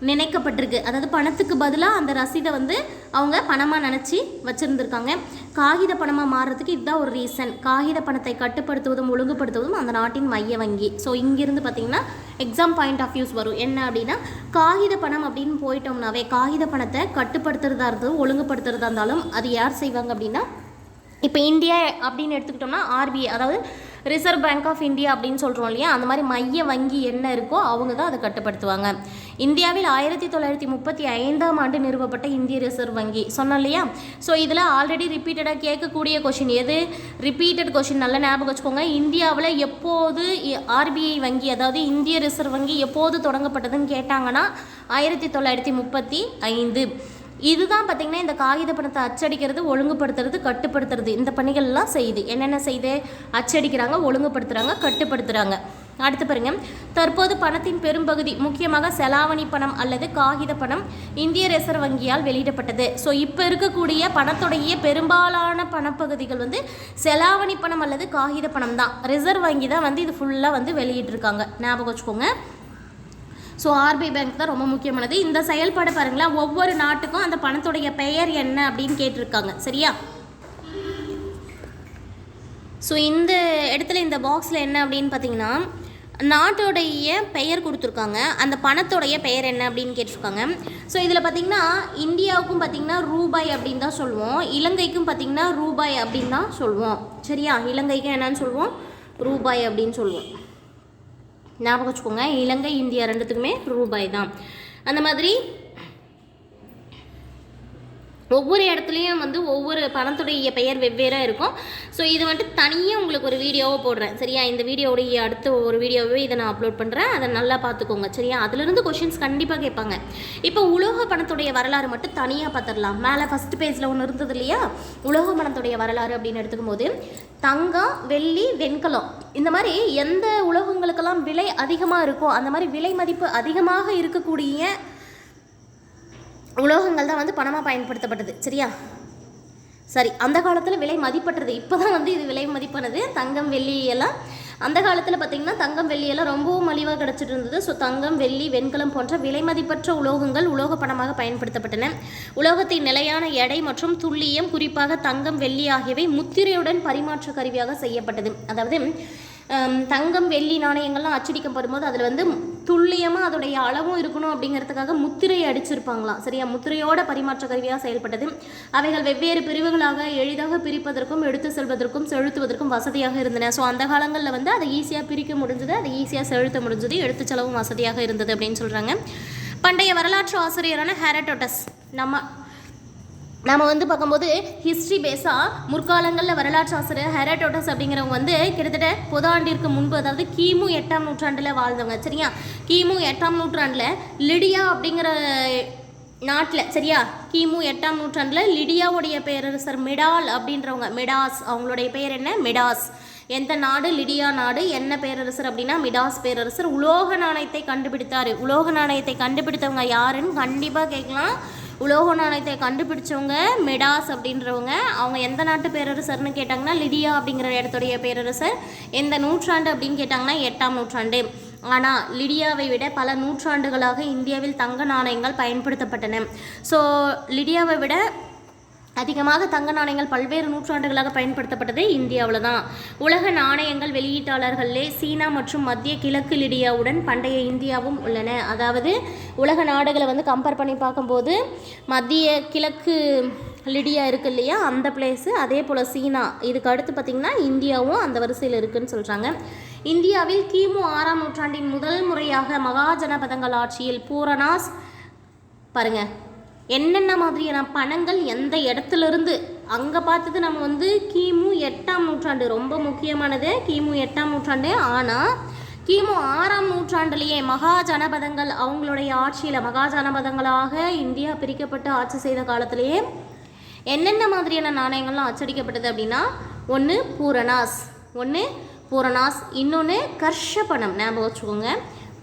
நினைக்கப்பட்டிருக்கு. அதாவது பணத்துக்கு பதிலாக அந்த ரசீதை வந்து அவங்க பணமாக நினச்சி வச்சுருந்துருக்காங்க. காகித பணமாக மாறுறதுக்கு இதுதான் ஒரு ரீசன். காகித பணத்தை கட்டுப்படுத்துவதும் ஒழுங்குபடுத்துவதும் அந்த நாட்டின் மைய வங்கி. ஸோ இங்கேருந்து பார்த்திங்கன்னா எக்ஸாம் பாயிண்ட் ஆஃப் வியூஸ் வரும். என்ன அப்படின்னா காகித பணம் அப்படின்னு போயிட்டோம்னாவே காகித பணத்தை கட்டுப்படுத்துறதா இருந்தாலும் ஒழுங்குபடுத்துறதா இருந்தாலும் அது யார் செய்வாங்க அப்படின்னா, இப்போ இந்தியா அப்படின்னு எடுத்துக்கிட்டோம்னா ஆர்பிஐ, அதாவது ரிசர்வ் பேங்க் ஆஃப் இந்தியா அப்படின்னு சொல்கிறோம் இல்லையா, அந்த மாதிரி மைய வங்கி என்ன இருக்கோ அவங்க தான் அதை கட்டுப்படுத்துவாங்க. இந்தியாவில் 1935ஆம் ஆண்டு நிறுவப்பட்ட இந்திய ரிசர்வ் வங்கி சொன்னோம் இல்லையா. ஸோ இதில் ஆல்ரெடி ரிப்பீட்டடாக கேட்கக்கூடிய கொஷின் எது? ரிப்பீட்டட் கொஷின், நல்லா ஞாபகம் வச்சுக்கோங்க. இந்தியாவில் எப்போது ஆர்பிஐ வங்கி, அதாவது இந்திய ரிசர்வ் வங்கி எப்போது தொடங்கப்பட்டதுன்னு கேட்டாங்கன்னா 1935. இதுதான் பார்த்திங்கன்னா இந்த காகித பணத்தை அச்சடிக்கிறது, ஒழுங்குபடுத்துறது, கட்டுப்படுத்துறது, இந்த பணிகள்லாம் செய்யுது. என்னென்ன செய்து? அச்சடிக்கிறாங்க, ஒழுங்குபடுத்துகிறாங்க, கட்டுப்படுத்துகிறாங்க. அடுத்து பாருங்க, தற்போது பணத்தின் பெரும்பகுதி முக்கியமாக செலாவணி பணம் அல்லது காகித பணம் இந்திய ரிசர்வ் வங்கியால் வெளியிடப்பட்டது. ஸோ இப்போ இருக்கக்கூடிய பணத்துடைய பெரும்பாலான பணப்பகுதிகள் வந்து செலாவணி பணம் அல்லது காகித பணம் தான். ரிசர்வ் வங்கி தான் வந்து இது ஃபுல்லாக வந்து வெளியிட்டிருக்காங்க. ஞாபகம் வச்சுக்கோங்க. ஸோ ஆர்பிஐ பேங்க் தான் ரொம்ப முக்கியமானது. இந்த செயல்பாடு பாருங்களேன், ஒவ்வொரு நாட்டுக்கும் அந்த பணத்துடைய பெயர் என்ன அப்படின்னு கேட்டிருக்காங்க. சரியா? ஸோ இந்த இடத்துல இந்த பாக்ஸில் என்ன அப்படின்னு பார்த்தீங்கன்னா நாட்டோடைய பெயர் கொடுத்துருக்காங்க, அந்த பணத்தோடைய பெயர் என்ன அப்படின்னு கேட்டிருக்காங்க. ஸோ இதில் பார்த்திங்கன்னா இந்தியாவுக்கும் பார்த்திங்கன்னா ரூபாய் அப்படின்னு தான் சொல்லுவோம், இலங்கைக்கும் பார்த்திங்கன்னா ரூபாய் அப்படின்னு தான் சொல்லுவோம். சரியா? இலங்கைக்கும் என்னன்னு சொல்லுவோம்? ரூபாய் அப்படின்னு சொல்லுவோம். ஞாபகம் வச்சுக்கோங்க, இலங்கை இந்தியா ரெண்டுத்துக்குமே ரூபாய் தான். அந்த மாதிரி ஒவ்வொரு இடத்துலையும் வந்து ஒவ்வொரு பணத்துடைய பெயர் வெவ்வேறாக இருக்கும். ஸோ இது வந்துட்டு தனியாக உங்களுக்கு ஒரு வீடியோவை போடுறேன் சரியா. இந்த வீடியோவுடைய அடுத்த ஒரு வீடியோவே இதை நான் அப்லோட் பண்ணுறேன், அதை நல்லா பார்த்துக்கோங்க சரியா. அதிலிருந்து கொஷின்ஸ் கண்டிப்பாக கேட்பாங்க. இப்போ உலோக பணத்துடைய வரலாறு மட்டும் தனியாக பார்த்துடலாம். மேலே ஃபஸ்ட் பேஜில் ஒன்று இருந்தது இல்லையா, உலோக பணத்துடைய வரலாறு அப்படின்னு எடுத்துக்கும் போது தங்கம், வெள்ளி, வெண்கலம் இந்த மாதிரி எந்த உலோகங்களுக்கெல்லாம் விலை அதிகமாக இருக்கோ அந்த மாதிரி விலை மதிப்பு அதிகமாக இருக்கக்கூடிய உலோகங்கள் தான் வந்து பணமாக பயன்படுத்தப்பட்டது சரியா. சரி, அந்த காலத்தில் விலை மதிப்பற்றது, இப்போ தான் வந்து இது விலை மதிப்பானது. தங்கம், வெள்ளி எல்லாம் அந்த காலத்தில் பார்த்திங்கன்னா தங்கம், வெள்ளியெல்லாம் ரொம்பவும் மலிவாக கிடச்சிட்டு இருந்தது. ஸோ தங்கம், வெள்ளி, வெண்கலம் போன்ற விலை மதிப்பற்ற உலோகங்கள் உலோக பணமாக பயன்படுத்தப்பட்டன. உலோகத்தின் நிலையான எடை மற்றும் துல்லியம், குறிப்பாக தங்கம், வெள்ளி ஆகியவை முத்திரையுடன் பரிமாற்ற கருவியாக செய்யப்பட்டது. அதாவது தங்கம், வெள்ளி நாணயங்கள்லாம் அச்சடிக்கப்படும் போது அதில் வந்து துல்லியமாக அதோடைய அளவும் இருக்கணும் அப்படிங்கிறதுக்காக முத்திரையை அடிச்சிருப்பாங்களாம் சரியா. முத்திரையோட பரிமாற்ற கருவியாக செயல்பட்டது. அவைகள் வெவ்வேறு பிரிவுகளாக எளிதாக பிரிப்பதற்கும் எடுத்து செல்வதற்கும் செலுத்துவதற்கும் வசதியாக இருந்தன. ஸோ அந்த காலங்களில் வந்து அதை ஈஸியாக பிரிக்க முடிஞ்சது, அதை ஈஸியாக செலுத்த முடிஞ்சது, எடுத்து செலவும் வசதியாக இருந்தது அப்படின்னு சொல்கிறாங்க. பண்டைய வரலாற்று ஆசிரியரான ஹெரோடோட்டஸ் நம்ம வந்து பார்க்கும்போது ஹிஸ்ட்ரி பேஸாக முற்காலங்களில் வரலாற்று ஆசிரியர் ஹெரோடோட்டஸ் அப்படிங்கிறவங்க வந்து கிட்டத்தட்ட பொதாண்டிற்கு முன்பு, அதாவது கிமு 8ஆம் நூற்றாண்டில் வாழ்ந்தவங்க சரியா. கிமு 8ஆம் நூற்றாண்டில் லிடியா அப்படிங்கிற நாட்டில் சரியா, கிமு 8ஆம் நூற்றாண்டில் லிடியாவுடைய பேரரசர் மிடால் அப்படின்றவங்க, மிடாஸ் அவங்களுடைய பேர் என்ன, மிடாஸ். எந்த நாடு, லிடியா நாடு. என்ன பேரரசர் அப்படின்னா மிடாஸ் பேரரசர். உலோக நாணயத்தை கண்டுபிடித்தார். உலோக நாணயத்தை கண்டுபிடித்தவங்க யாருன்னு கண்டிப்பாக கேட்கலாம். உலோக நாணயத்தை கண்டுபிடிச்சவங்க மிடாஸ் அப்படின்றவங்க. அவங்க எந்த நாட்டு பேரரசர்னு கேட்டாங்கன்னா லிடியா அப்படிங்கிற இடத்துடைய பேரரசர். எந்த நூற்றாண்டு அப்படின்னு கேட்டாங்கன்னா 8ஆம் நூற்றாண்டு. ஆனால் லிடியாவை விட பல நூற்றாண்டுகளாக இந்தியாவில் தங்க நாணயங்கள் பயன்படுத்தப்பட்டன. ஸோ லிடியாவை விட அதிகமாக தங்க நாணயங்கள் பல்வேறு நூற்றாண்டுகளாக பயன்படுத்தப்பட்டது இந்தியாவில் தான். உலக நாணயங்கள் வெளியீட்டாளர்களே சீனா மற்றும் மத்திய கிழக்கு லிடியாவுடன் பண்டைய இந்தியாவும் உள்ளன. அதாவது உலக நாடுகளை வந்து கம்பேர் பண்ணி பார்க்கும்போது மத்திய கிழக்கு லிடியா இருக்குது இல்லையா, அந்த பிளேஸு, அதே போல் சீனா, இதுக்கு அடுத்து பார்த்திங்கன்னா இந்தியாவும் அந்த வரிசையில் இருக்குதுன்னு சொல்கிறாங்க. இந்தியாவில் கிமு 6ஆம் நூற்றாண்டின் முதல் முறையாக மகாஜனபதங்கள் ஆட்சியில் பூரணாஸ் பாருங்கள் என்னென்ன மாதிரியான பணங்கள் எந்த இடத்துலேருந்து அங்கே பார்த்தது நம்ம வந்து கிமு 8ஆம் நூற்றாண்டு, ரொம்ப முக்கியமானது கிமு 8ஆம் நூற்றாண்டு. ஆனால் கிமு 6ஆம் நூற்றாண்டுலேயே மகாஜனபதங்கள் அவங்களுடைய ஆட்சியில், மகாஜனபதங்களாக இந்தியா பிரிக்கப்பட்டு ஆட்சி செய்த காலத்திலேயே என்னென்ன மாதிரியான நாணயங்கள்லாம் அச்சடிக்கப்பட்டது அப்படின்னா ஒன்று பூரணாஸ், இன்னொன்று கர்ஷபணம். ஞாபகம் வச்சுக்கோங்க,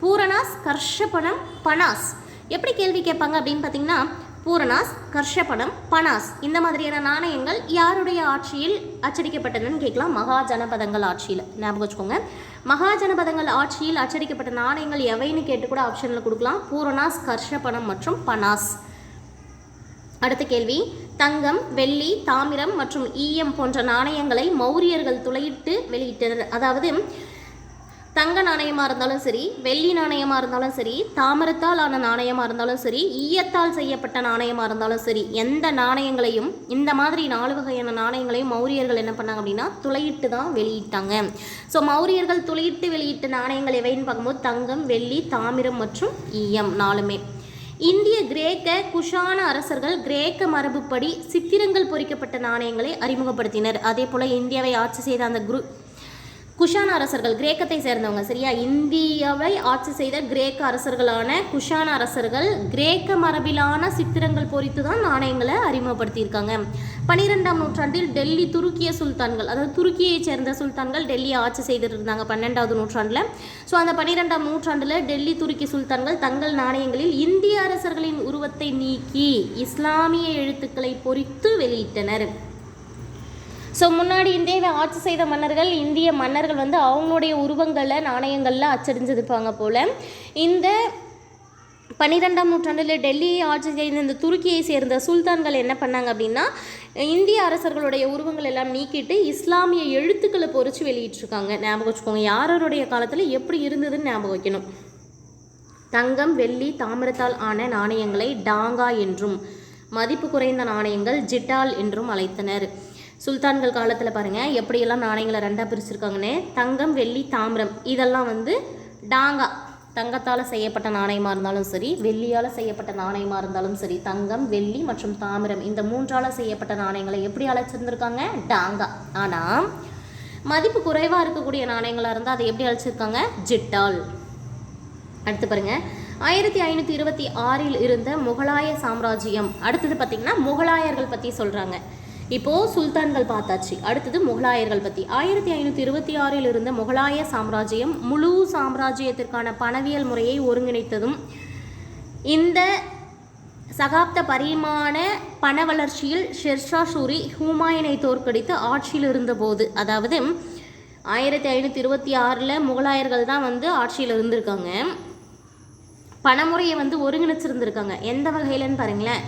பூரணாஸ், கர்ஷபணம், பனாஸ். எப்படி கேள்வி கேட்பாங்க அப்படின்னு பார்த்தீங்கன்னா பூரணாஸ், கர்ஷபணம், பனாஸ் இந்த மாதிரியான நாணயங்கள் யாருடைய ஆட்சியில் அச்சடிக்கப்பட்டதுன்னு கேட்கலாம். மகாஜனபதங்கள் ஆட்சியில். ஞாபகம் வச்சுக்கோங்க, மகாஜனபதங்கள் ஆட்சியில் அச்சடிக்கப்பட்ட நாணயங்கள் எவைன்னு கேட்டு கூட ஆப்ஷனில் கொடுக்கலாம். பூரணாஸ், கர்ஷபணம் மற்றும் பனாஸ். அடுத்த கேள்வி, தங்கம், வெள்ளி, தாமிரம் மற்றும் ஈயம் போன்ற நாணயங்களை மௌரியர்கள் துளையிட்டு வெளியிட்டனர். அதாவது தங்க நாணயமாக இருந்தாலும் சரி, வெள்ளி நாணயமாக இருந்தாலும் சரி, தாமிரத்தால் ஆன நாணயமாக இருந்தாலும் சரி, ஈயத்தால் செய்யப்பட்ட நாணயமாக இருந்தாலும் சரி, எந்த நாணயங்களையும் இந்த மாதிரி 4 வகையான நாணயங்களையும் மௌரியர்கள் என்ன பண்ணாங்க அப்படின்னா துளையிட்டு தான் வெளியிட்டாங்க. ஸோ மௌரியர்கள் துளையிட்டு வெளியிட்ட நாணயங்கள் எவைன்னு பார்க்கும்போது தங்கம், வெள்ளி, தாமிரம் மற்றும் ஈயம் 4மே. இந்திய, கிரேக்க, குஷான அரசர்கள் கிரேக்க மரபுப்படி சித்திரங்கள் பொறிக்கப்பட்ட நாணயங்களை அறிமுகப்படுத்தினர். அதே போல் இந்தியாவை ஆட்சி செய்த அந்த குஷான அரசர்கள் கிரேக்கத்தை சேர்ந்தவங்க சரியா. இந்தியாவை ஆட்சி செய்த கிரேக்க அரசர்களான குஷான அரசர்கள் கிரேக்க மரபிலான சித்திரங்கள் பொறித்து தான் நாணயங்களை அறிமுகப்படுத்தியிருக்காங்க. 12ஆம் நூற்றாண்டில் டெல்லி துருக்கிய சுல்தான்கள், அதாவது துருக்கியை சேர்ந்த சுல்தான்கள் டெல்லியை ஆட்சி செய்துட்டு இருந்தாங்க 12வது நூற்றாண்டில். ஸோ அந்த 12ஆம் நூற்றாண்டில் டெல்லி துருக்கி சுல்தான்கள் தங்கள் நாணயங்களில் இந்திய அரசர்களின் உருவத்தை நீக்கி இஸ்லாமிய எழுத்துக்களை பொறித்து வெளியிட்டனர். ஸோ முன்னாடி இந்தியாவை ஆட்சி செய்த மன்னர்கள், இந்திய மன்னர்கள் வந்து அவங்களுடைய உருவங்களை நாணயங்களில் அச்சடிஞ்சிருப்பாங்க போல். இந்த 12ஆம் நூற்றாண்டில் டெல்லியை ஆட்சி செய்த இந்த துருக்கியை சேர்ந்த சுல்தான்கள் என்ன பண்ணாங்க அப்படின்னா இந்திய அரசர்களுடைய உருவங்கள் எல்லாம் நீக்கிட்டு இஸ்லாமிய எழுத்துக்களை பொறிச்சு வெளியிட்டிருக்காங்க. ஞாபகம் வச்சுக்கோங்க, யாரோடைய காலத்தில் எப்படி இருந்ததுன்னு ஞாபகம் வைக்கணும். தங்கம், வெள்ளி, தாமிரத்தால் ஆன நாணயங்களை டாங்கா என்றும், மதிப்பு குறைந்த நாணயங்கள் ஜிட்டால் என்றும் அழைத்தனர். சுல்தான்கள் காலத்தில் பாருங்கள் எப்படியெல்லாம் நாணயங்களை 2ஆக பிரிச்சிருக்காங்கன்னு. தங்கம், வெள்ளி, தாமிரம் இதெல்லாம் வந்து டாங்கா தங்கத்தால் செய்யப்பட்ட நாணயமாக இருந்தாலும் சரி, வெள்ளியால் செய்யப்பட்ட நாணயமாக இருந்தாலும் சரி, தங்கம், வெள்ளி மற்றும் தாமிரம் இந்த 3ஆல் செய்யப்பட்ட நாணயங்களை எப்படி அழைச்சிருந்துருக்காங்க? டாங்கா. ஆனால் மதிப்பு குறைவாக இருக்கக்கூடிய நாணயங்களாக இருந்தால் அதை எப்படி அழைச்சிருக்காங்க? ஜிட்டால். அடுத்து பாருங்கள், 1526 இருந்த முகலாய சாம்ராஜ்யம். அடுத்தது பார்த்திங்கன்னா முகலாயர்கள் பற்றி சொல்கிறாங்க. இப்போது சுல்தான்கள் பார்த்தாச்சு, அடுத்தது முகலாயர்கள் பற்றி. 1526 இருந்த முகலாய சாம்ராஜ்யம் முழு சாம்ராஜ்யத்திற்கான பணவியல் முறையை ஒருங்கிணைத்ததும் இந்த சகாப்த பரிமாண பண வளர்ச்சியில் ஷெர்ஷா சூரி ஹுமாயூனை தோற்கடித்து ஆட்சியில் இருந்தபோது, அதாவது 1526 முகலாயர்கள் தான் ஆட்சியில் இருந்திருக்காங்க. பணமுறையை ஒருங்கிணைச்சிருந்திருக்காங்க. எந்த வகையிலன்னு பாருங்களேன்,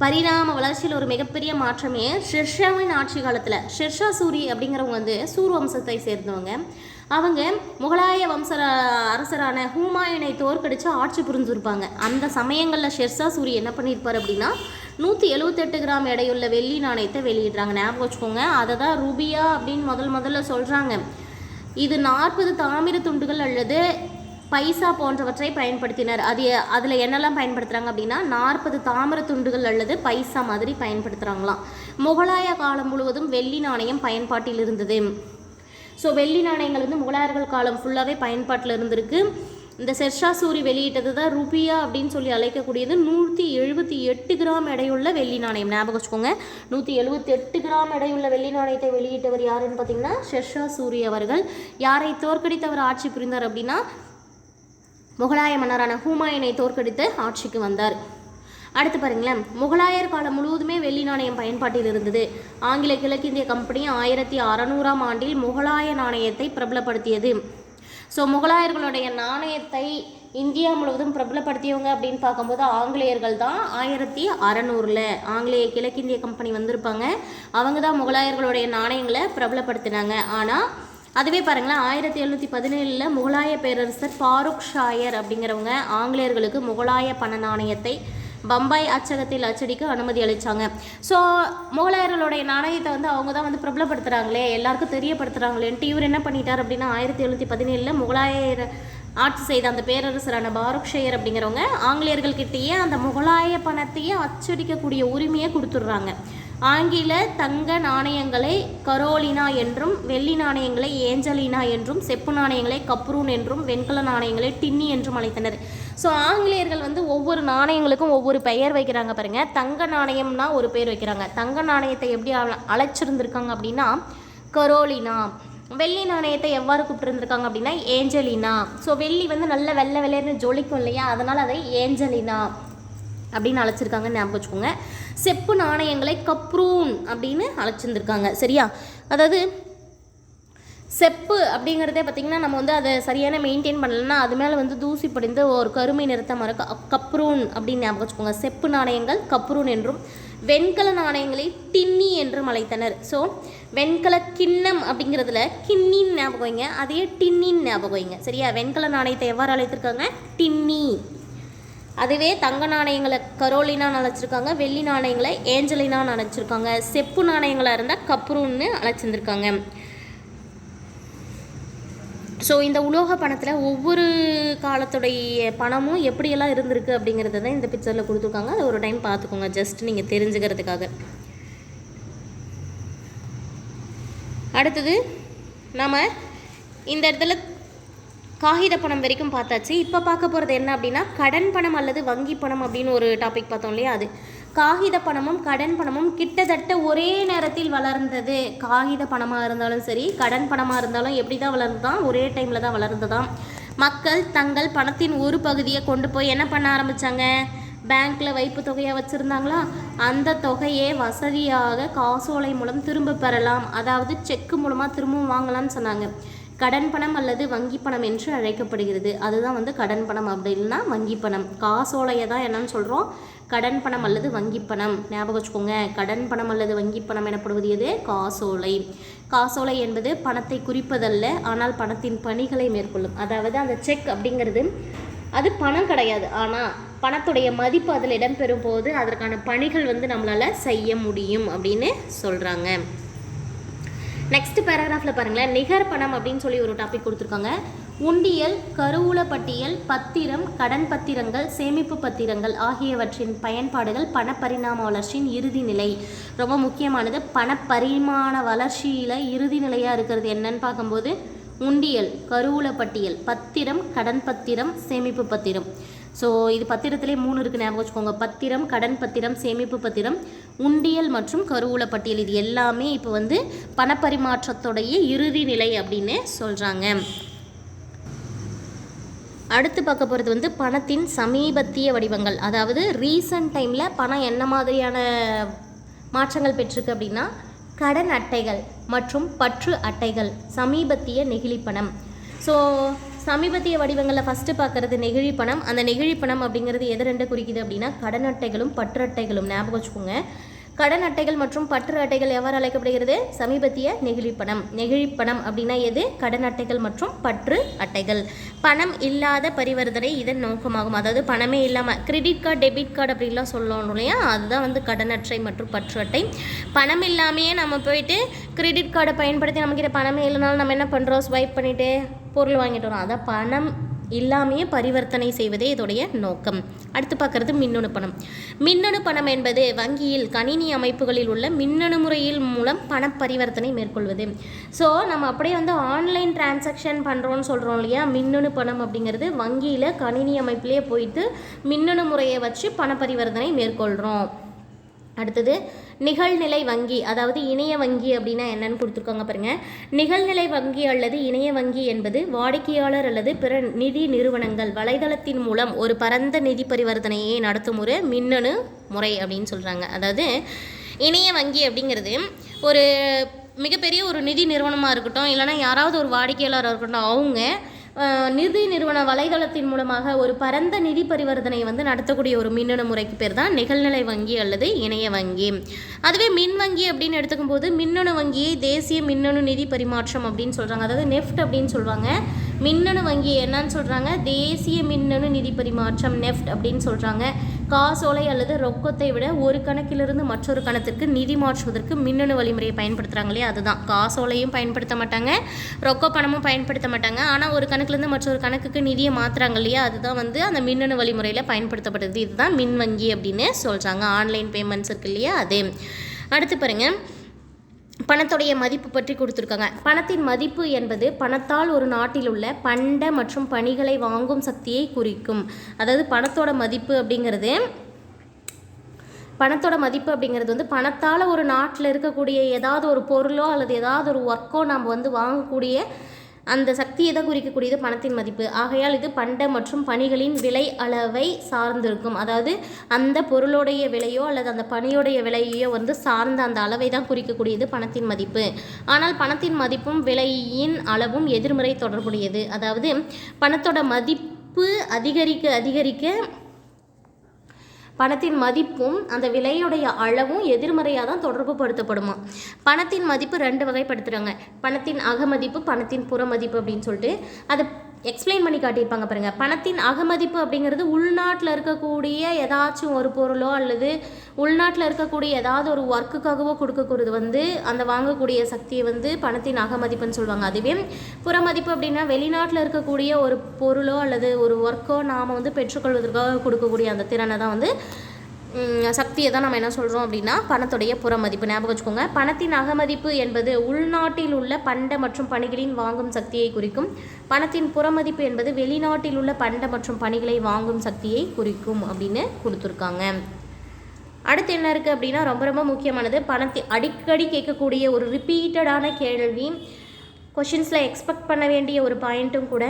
பரிணாம வளர்ச்சியில் ஒரு மிகப்பெரிய மாற்றமே ஷெர்ஷாவின் ஆட்சி காலத்தில். ஷெர்ஷா சூரி அப்படிங்கிறவங்க சூர் வம்சத்தை சேர்ந்தவங்க. அவங்க முகலாய அரசரான ஹுமாயூனை தோற்கடித்து ஆட்சி புரிஞ்சிருப்பாங்க. அந்த சமயங்களில் ஷெர்ஷா சூரி என்ன பண்ணியிருப்பார் அப்படின்னா 178 கிராம் எடையுள்ள வெள்ளி நாணயத்தை வெளியிடுறாங்க. ஞாபகம் வச்சுக்கோங்க, அதை தான் ரூபியா அப்படின்னு முதல்ல சொல்கிறாங்க. இது 40 தாமிர துண்டுகள் அல்லது பைசா போன்றவற்றை பயன்படுத்தினர். அதில் என்னெல்லாம் பயன்படுத்துகிறாங்க அப்படின்னா 40 தாமிர துண்டுகள் அல்லது பைசா மாதிரி பயன்படுத்துகிறாங்களாம். முகலாய காலம் முழுவதும் வெள்ளி நாணயம் பயன்பாட்டில் இருந்தது. ஸோ வெள்ளி நாணயங்கள் முகலாயர்கள் காலம் ஃபுல்லாகவே பயன்பாட்டில் இருந்திருக்கு. இந்த ஷெர்ஷா சூரி வெளியிட்டது தான் ரூபியா அப்படின்னு சொல்லி அழைக்கக்கூடியது 178 கிராம் எடையுள்ள வெள்ளி நாணயம். ஞாபகம் வச்சுக்கோங்க, 178 கிராம் எடையுள்ள வெள்ளி நாணயத்தை வெளியிட்டவர் யாருன்னு பார்த்தீங்கன்னா ஷெர்ஷா சூரி அவர்கள். யாரை தோற்கடித்தவர் ஆட்சி புரிந்தார் அப்படின்னா முகலாய மன்னரான ஹுமாயூனை தோற்கடித்து ஆட்சிக்கு வந்தார். அடுத்து பாருங்களேன், முகலாயர் காலம் முழுவதுமே வெள்ளி நாணயம் பயன்பாட்டில் இருந்தது. ஆங்கில கிழக்கிந்திய கம்பெனி 1600ஆம் ஆண்டில் முகலாய நாணயத்தை பிரபலப்படுத்தியது. ஸோ முகலாயர்களுடைய நாணயத்தை இந்தியா முழுவதும் பிரபலப்படுத்தியவங்க அப்படின்னு பார்க்கும்போது ஆங்கிலேயர்கள் தான். 1600 ஆங்கிலேய கிழக்கிந்திய கம்பெனி வந்திருப்பாங்க. அவங்க தான் முகலாயர்களுடைய நாணயங்களை பிரபலப்படுத்தினாங்க. ஆனால் அதுவே பாருங்களேன், 1717 முகலாய பேரரசர் ஃபாரூக் ஷாயர் அப்படிங்கிறவங்க ஆங்கிலேயர்களுக்கு முகலாய பண நாணயத்தை பம்பாய் அச்சகத்தில் அச்சடிக்க அனுமதி அளித்தாங்க. ஸோ முகலாயர்களுடைய நாணயத்தை அவங்க தான் பிரபலப்படுத்துகிறாங்களே, எல்லாருக்கும் தெரியப்படுத்துகிறாங்களேன்ட்டு இவர் என்ன பண்ணிட்டார் அப்படின்னா 1717 முகலாயர் ஆட்சி செய்த அந்த பேரரசரான ஃபாரூக் ஷாயர் அப்படிங்கிறவங்க ஆங்கிலேயர்கள்கிட்டயே அந்த முகலாய பணத்தையே அச்சடிக்கக்கூடிய உரிமையை கொடுத்துட்றாங்க. ஆங்கில தங்க நாணயங்களை கரோலினா என்றும், வெள்ளி நாணயங்களை ஏஞ்சலினா என்றும், செப்பு நாணயங்களை கப்ரூன் என்றும், வெண்கல நாணயங்களை டின்னி என்றும் அழைத்தனர். ஸோ ஆங்கிலேயர்கள் ஒவ்வொரு நாணயங்களுக்கும் ஒவ்வொரு பெயர் வைக்கிறாங்க பாருங்கள். தங்க நாணயம்னா ஒரு பேர் வைக்கிறாங்க. தங்க நாணயத்தை எப்படி அழைச்சிருந்துருக்காங்க அப்படின்னா கரோலினா. வெள்ளி நாணயத்தை எவ்வாறு கூப்பிட்டுருந்துருக்காங்க அப்படின்னா ஏஞ்சலினா. ஸோ வெள்ளி நல்ல வெள்ளை வெள்ளையர்னு ஜொலிக்கும் இல்லையா, அதனால் அதை ஏஞ்சலினா அப்படின்னு அழைச்சிருக்காங்க. ஞாபகம் வச்சுக்கோங்க. செப்பு நாணயங்களை கப்ரூன் அப்படின்னு அழைச்சிருந்துருக்காங்க. சரியா, அதாவது செப்பு அப்படிங்கிறதே பார்த்திங்கன்னா நம்ம அதை சரியான மெயின்டைன் பண்ணலைன்னா அது மேலே தூசி படிந்து ஒரு கருமை நிறத்தை மறக்க கப்ரூன் அப்படின்னு ஞாபகம் வச்சுக்கோங்க. செப்பு நாணயங்கள் கப்ரூன் என்றும், வெண்கல நாணயங்களை டின்னி என்றும் அழைத்தனர். ஸோ வெண்கல கிண்ணம் அப்படிங்கிறதுல கிண்ணின்னு ஞாபகம் வைங்க, அதே டின்னின்னு ஞாபகம் வைங்க. சரியா, வெண்கல நாணயத்தை எவ்வாறு அழைத்திருக்காங்க? டின்னி. அதுவே தங்க நாணயங்களை கரோலினான்னு அழைச்சிருக்காங்க, வெள்ளி நாணயங்களை ஏஞ்சலினான்னு அழைச்சிருக்காங்க, செப்பு நாணயங்களாக இருந்தால் கப்ரூன்னு அழைச்சிருந்துருக்காங்க. ஸோ இந்த உலோக பணத்தில் ஒவ்வொரு காலத்துடைய பணமும் எப்படியெல்லாம் இருந்திருக்கு அப்படிங்கிறத தான் இந்த பிக்சரில் கொடுத்துருக்காங்க. அதை ஒரு டைம் பார்த்துக்கோங்க, ஜஸ்ட் நீங்கள் தெரிஞ்சுக்கிறதுக்காக. அடுத்தது நம்ம இந்த இடத்துல காகித பணம் வரைக்கும் பார்த்தாச்சு. இப்போ பார்க்க போகிறது என்ன அப்படின்னா கடன் பணம் அல்லது வங்கி பணம் அப்படின்னு ஒரு டாபிக் பார்த்தோம் இல்லையா, அது. காகித பணமும் கடன் பணமும் கிட்டத்தட்ட ஒரே நேரத்தில் வளர்ந்தது. காகித பணமாக இருந்தாலும் சரி, கடன் பணமாக இருந்தாலும் எப்படி தான் வளர்ந்துதான், ஒரே டைமில் தான் வளர்ந்ததாம். மக்கள் தங்கள் பணத்தின் ஒரு பகுதியை கொண்டு போய் என்ன பண்ண ஆரம்பித்தாங்க? பேங்க்கில் வைப்பு தொகையாக வச்சுருந்தாங்களா, அந்த தொகையை வசதியாக காசோலை மூலம் திரும்ப பெறலாம், அதாவது செக்கு மூலமாக திரும்பவும் வாங்கலாம்னு சொன்னாங்க. கடன் பணம் அல்லது வங்கி பணம் என்று அழைக்கப்படுகிறது. அதுதான் கடன் பணம் அப்படின்னா வங்கி பணம். காசோலையை தான் என்னன்னு சொல்கிறோம், கடன் பணம் அல்லது வங்கி பணம். ஞாபகம் வச்சுக்கோங்க, கடன் பணம் அல்லது வங்கி பணம் எனப்படுவது எது? காசோலை. காசோலை என்பது பணத்தை குறிப்பதல்ல, ஆனால் பணத்தின் பணிகளை மேற்கொள்ளும். அதாவது அந்த செக் அப்படிங்கிறது அது பணம் கிடையாது, ஆனால் பணத்துடைய மதிப்பு அதில் இடம்பெறும் போது அதற்கான பணிகள் நம்மளால் செய்ய முடியும் அப்படின்னு சொல்கிறாங்க. நெக்ஸ்ட் பேராகிராஃபில் பாருங்களேன், நிகர் பணம் அப்படின்னு சொல்லி ஒரு டாபிக் கொடுத்துருக்காங்க. உண்டியல், கருவூல பட்டியல், பத்திரம், கடன் பத்திரங்கள், சேமிப்பு பத்திரங்கள் ஆகியவற்றின் பயன்பாடுகள் பணப்பரிணாம வளர்ச்சியின் இறுதி நிலை. ரொம்ப முக்கியமானது. பணப்பரிமாண வளர்ச்சியில் இறுதி நிலையாக இருக்கிறது என்னன்னு பார்க்கும்போது உண்டியல், கருவூல பட்டியல், பத்திரம், கடன் பத்திரம், சேமிப்பு பத்திரம். ஸோ இது பத்திரத்திலே 3 இருக்குது, ஞாபகம் வச்சுக்கோங்க. பத்திரம், கடன் பத்திரம், சேமிப்பு பத்திரம், உண்டியல் மற்றும் கருவூல பட்டியல். இது எல்லாமே இப்போ வந்து பணப்பரிமாற்றத்துடைய இறுதி நிலை அப்படின்னு சொல்கிறாங்க. அடுத்து பார்க்க போகிறது வந்து பணத்தின் சமீபத்திய வடிவங்கள். அதாவது ரீசன்ட் டைமில் பணம் என்ன மாதிரியான மாற்றங்கள் பெற்றிருக்கு அப்படின்னா கடன் அட்டைகள் மற்றும் பற்று அட்டைகள், சமீபத்திய நெகிழி பணம். ஸோ சமீபத்திய வடிவங்களில் ஃபஸ்ட்டு பார்க்குறது நெகிழி பணம். அந்த நெகிழி பணம் அப்படிங்கிறது எது ரெண்டு குறிக்குது அப்படின்னா கடன் அட்டைகளும் பற்று அட்டைகளும். ஞாபகம் வச்சுக்கோங்க. கடன் அட்டைகள் மற்றும் பற்று அட்டைகள் எவ்வாறு அழைக்கப்படுகிறது? சமீபத்திய நெகிழி பணம். நெகிழி பணம் அப்படின்னா எது? கடன் அட்டைகள் மற்றும் பற்று அட்டைகள். பணம் இல்லாத பரிவர்த்தனை இதன் நோக்கமாகும். அதாவது பணமே இல்லாமல் கிரெடிட் கார்டு, டெபிட் கார்டு அப்படின்லாம் சொல்லணும் இல்லையா, அதுதான் வந்து கடன் அட்டை மற்றும் பற்று அட்டை. பணம் இல்லாமையே நம்ம போயிட்டு கிரெடிட் கார்டை பயன்படுத்தி நம்மக்கிட்ட பணமே இல்லைனாலும் நம்ம என்ன பண்ணுறோம்? ஸ்வைப் பண்ணிவிட்டு பொருள் வாங்கிட்டு வரோம். அதான் பணம் இல்லாமையே பரிவர்த்தனை செய்வதே இதோடைய நோக்கம். அடுத்து பார்க்குறது மின்னணு பணம். மின்னணு பணம் என்பது வங்கியில் கணினி அமைப்புகளில் உள்ள மின்னணு முறையில் மூலம் பண பரிவர்த்தனை மேற்கொள்வது. ஸோ நம்ம அப்படியே வந்து ஆன்லைன் டிரான்சாக்ஷன் பண்ணுறோன்னு சொல்கிறோம் இல்லையா. மின்னணு பணம் அப்படிங்கிறது வங்கியில் கணினி அமைப்பிலே போயிட்டு மின்னணு முறையை வச்சு பண பரிவர்த்தனை மேற்கொள்கிறோம். அடுத்தது நிகழ்நிலை வங்கி, அதாவது இணைய வங்கி அப்படின்னா என்னன்னு கொடுத்துருக்காங்க பாருங்கள். நிகழ்நிலை வங்கி அல்லது இணைய வங்கி என்பது வாடிக்கையாளர் அல்லது பிற நிதி நிறுவனங்கள் வலைதளத்தின் மூலம் ஒரு பரந்த நிதி பரிவர்த்தனையை நடத்தும் ஒரு மின்னணு முறை அப்படின்னு சொல்கிறாங்க. அதாவது இணைய வங்கி அப்படிங்கிறது ஒரு மிகப்பெரிய ஒரு நிதி நிறுவனமாக இருக்கட்டும், இல்லைனா யாராவது ஒரு வாடிக்கையாளராக இருக்கட்டும், அவங்க நிதி நிறுவன வலைதளத்தின் மூலமாக ஒரு பரந்த நிதி பரிவர்த்தனை வந்து நடத்தக்கூடிய ஒரு மின்னணு முறைக்கு பேர் தான் நிகழ்நிலை வங்கி அல்லது இணைய வங்கி. அதுவே மின் வங்கி அப்படின்னு எடுத்துக்கும் போது மின்னணு வங்கியை தேசிய மின்னணு நிதி பரிமாற்றம் அப்படின்னு சொல்கிறாங்க. அதாவது நெஃப்ட் அப்படின்னு சொல்லுவாங்க. மின்னணு வங்கி என்னன்னு சொல்கிறாங்க? தேசிய மின்னணு நிதி பரிமாற்றம், நெஃப்ட் அப்படின்னு சொல்கிறாங்க. காசோலை அல்லது ரொக்கத்தை விட ஒரு கணக்கிலிருந்து மற்றொரு கணத்திற்கு நிதி மாற்றுவதற்கு மின்னணு வழிமுறையை பயன்படுத்துகிறாங்க இல்லையா, அதுதான். காசோலையும் பயன்படுத்த மாட்டாங்க, ரொக்க பணமும் பயன்படுத்த மாட்டாங்க. ஆனால் ஒரு கணக்குலேருந்து மற்றொரு கணக்குக்கு நிதியை மாற்றுறாங்க இல்லையா, அதுதான் வந்து அந்த மின்னணு வழிமுறையில் பயன்படுத்தப்படுது. இதுதான் மின் வங்கி அப்படின்னு சொல்கிறாங்க. ஆன்லைன் பேமெண்ட்ஸ் இருக்கு இல்லையா, அது. அடுத்து பாருங்கள், பணத்துடைய மதிப்பு பற்றி கொடுத்துருக்காங்க. பணத்தின் மதிப்பு என்பது பணத்தால் ஒரு நாட்டில் உள்ள பண்ட மற்றும் பணிகளை வாங்கும் சக்தியை குறிக்கும். அதாவது பணத்தோட மதிப்பு அப்படிங்கிறது வந்து பணத்தால் ஒரு நாட்டில் இருக்கக்கூடிய ஏதாவது ஒரு பொருளோ அல்லது ஏதாவது ஒரு ஒர்க்கோ நம்ம வந்து வாங்கக்கூடிய அந்த சக்தியை தான் குறிக்கக்கூடியது பணத்தின் மதிப்பு. ஆகையால் இது பண்ட மற்றும் பணிகளின் விலை அளவை சார்ந்திருக்கும். அதாவது அந்த பொருளுடைய விலையோ அல்லது அந்த பணியுடைய விலையோ வந்து சார்ந்த அந்த அளவை தான் குறிக்கக்கூடியது பணத்தின் மதிப்பு. ஆனால் பணத்தின் மதிப்பும் விலையின் அளவும் எதிர்மறை தொடர்புடையது. அதாவது பணத்தோட மதிப்பு அதிகரிக்க பணத்தின் மதிப்பும் அந்த விலையுடைய அளவும் எதிர்மறையாக தான் தொடர்பு படுத்தப்படுமா. பணத்தின் மதிப்பு 2 வகைப்படுத்துகிறாங்க. பணத்தின் அகமதிப்பு, பணத்தின் புறமதிப்பு அப்படின்னு சொல்லிட்டு அதை எக்ஸ்பிளைன் பண்ணி காட்டியிருப்பாங்க பாருங்கள். பணத்தின் அகமதிப்பு அப்படிங்கிறது உள்நாட்டில் இருக்கக்கூடிய ஏதாச்சும் ஒரு பொருளோ அல்லது உள்நாட்டில் இருக்கக்கூடிய ஏதாவது ஒரு ஒர்க்குக்காகவோ கொடுக்கக்கூடியது வந்து அந்த வாங்கக்கூடிய சக்தியை வந்து பணத்தின் அகமதிப்புன்னு சொல்லுவாங்க. அதுவே புறமதிப்பு அப்படின்னா வெளிநாட்டில் இருக்கக்கூடிய ஒரு பொருளோ அல்லது ஒரு ஒர்க்கோ நாம் வந்து பெற்றுக்கொள்வதற்காக கொடுக்கக்கூடிய அந்த திறனை தான் வந்து சக்தியை தான் நம்ம என்ன சொல்கிறோம் அப்படின்னா பணத்துடைய புறமதிப்பு. ஞாபகம் வச்சுக்கோங்க. பணத்தின் அகமதிப்பு என்பது உள்நாட்டில் உள்ள பண்ட மற்றும் பணிகளின் வாங்கும் சக்தியை குறிக்கும். பணத்தின் புறமதிப்பு என்பது வெளிநாட்டில் உள்ள பண்ட மற்றும் பணிகளை வாங்கும் சக்தியை குறிக்கும் அப்படின்னு கொடுத்துருக்காங்க. அடுத்து என்ன இருக்குது அப்படின்னா ரொம்ப ரொம்ப முக்கியமானது, பணத்தை அடிக்கடி கேட்கக்கூடிய ஒரு ரிப்பீட்டடான கேள்வி, கொஷின்ஸில் எக்ஸ்பெக்ட் பண்ண வேண்டிய ஒரு பாயிண்ட்டும் கூட.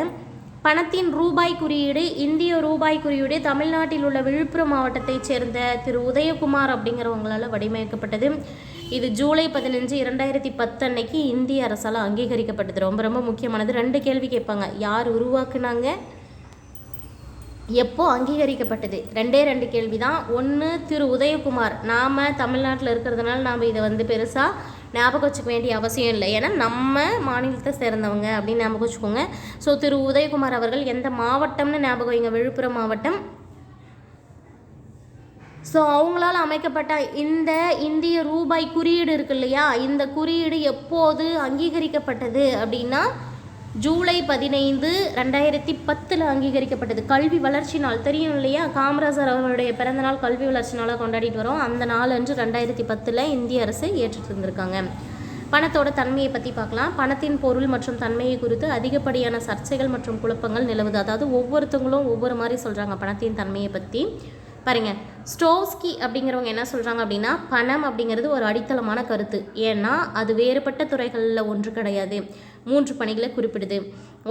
பணத்தின் ரூபாய் குறியீடு, இந்திய ரூபாய் குறியீடு தமிழ்நாட்டில் உள்ள விழுப்புரம் மாவட்டத்தைச் சேர்ந்த திரு உதயகுமார் அப்படிங்கிறவங்களால் வடிவமைக்கப்பட்டது. இது ஜூலை 15, 2010 அன்னைக்கு இந்திய அரசால் அங்கீகரிக்கப்பட்டது. ரொம்ப ரொம்ப முக்கியமானது. 2 கேள்வி கேட்பாங்க. யார் உருவாக்குனாங்க, எப்போ அங்கீகரிக்கப்பட்டது? 2 கேள்வி தான். ஒன்று திரு உதயகுமார். நாம் தமிழ்நாட்டில் இருக்கிறதுனால நாம் இதை வந்து பெருசாக ஞாபகம் வச்சுக்க வேண்டிய அவசியம் இல்லை, ஏன்னா நம்ம மாநிலத்தை சேர்ந்தவங்க அப்படின்னு ஞாபகம் வச்சுக்கோங்க. ஸோ திரு உதயகுமார் அவர்கள் எந்த மாவட்டம்னு ஞாபகம் வைங்க, விழுப்புரம் மாவட்டம். ஸோ அவங்களால் அமைக்கப்பட்ட இந்த இந்திய ரூபாய் குறியீடு இருக்கு இல்லையா, இந்த குறியீடு எப்போது அங்கீகரிக்கப்பட்டது அப்படின்னா ஜூலை 15, 2010 அங்கீகரிக்கப்பட்டது. கல்வி வளர்ச்சி நாள் தெரியும் இல்லையா, காமராஜர் அவருடைய பிறந்தநாள் கல்வி வளர்ச்சி நாளாக கொண்டாடிட்டு வரோம். அந்த நாள் அன்று 2010 இந்திய அரசு ஏற்று தந்திருக்காங்க. பணத்தோட தன்மையை பற்றி பார்க்கலாம். பணத்தின் பொருள் மற்றும் தன்மையை குறித்து அதிகப்படியான சர்ச்சைகள் மற்றும் குழப்பங்கள் நிலவுது. அதாவது ஒவ்வொருத்தவங்களும் ஒவ்வொரு மாதிரி சொல்கிறாங்க பணத்தின் தன்மையை பற்றி. பாருங்க, ஸ்டோவ்ஸ்கி அப்படிங்கிறவங்க என்ன சொல்கிறாங்க அப்படின்னா, பணம் அப்படிங்கிறது ஒரு அடித்தளமான கருத்து. ஏன்னா அது வேறுபட்ட துறைகளில் ஒன்று கிடையாது, 3 பணிகளை குறிப்பிடுது.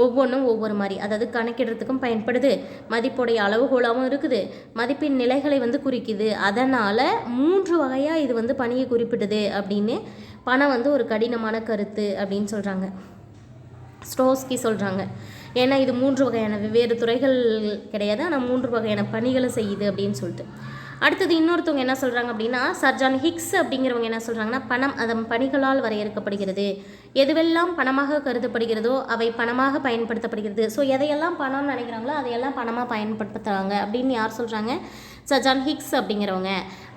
ஒவ்வொன்றும் ஒவ்வொரு மாதிரி, அதாவது கணக்கிடுறதுக்கும் பயன்படுது, மதிப்புடைய அளவுகோலாகவும் இருக்குது, மதிப்பின் நிலைகளை குறிக்குது. அதனால் 3 வகையாக இது பணியை குறிப்பிடுது அப்படின்னு பணம் ஒரு கடினமான கருத்து அப்படின்னு சொல்கிறாங்க, ஸ்டோவ்ஸ்கி சொல்கிறாங்க. ஏன்னா இது 3 வகையான வெவ்வேறு துறைகள் கிடையாது, ஆனால் 3 வகையான பணிகளை செய்யுது அப்படின்னு சொல்லிட்டு. அடுத்தது இன்னொருத்தவங்க என்ன சொல்கிறாங்க அப்படின்னா, சர் ஜான் ஹிக்ஸ் அப்படிங்கிறவங்க என்ன சொல்கிறாங்கன்னா, பணம் அதன் பணிகளால் வரையறுக்கப்படுகிறது. எதுவெல்லாம் பணமாக கருதப்படுகிறதோ அவை பணமாக பயன்படுத்தப்படுகிறது. ஸோ எதையெல்லாம் பணம்னு நினைக்கிறாங்களோ அதையெல்லாம் பணமாக பயன்படுத்துகிறாங்க அப்படின்னு யார் சொல்கிறாங்க, சர் ஜான் ஹிக்ஸ் அப்படிங்கிறவங்க.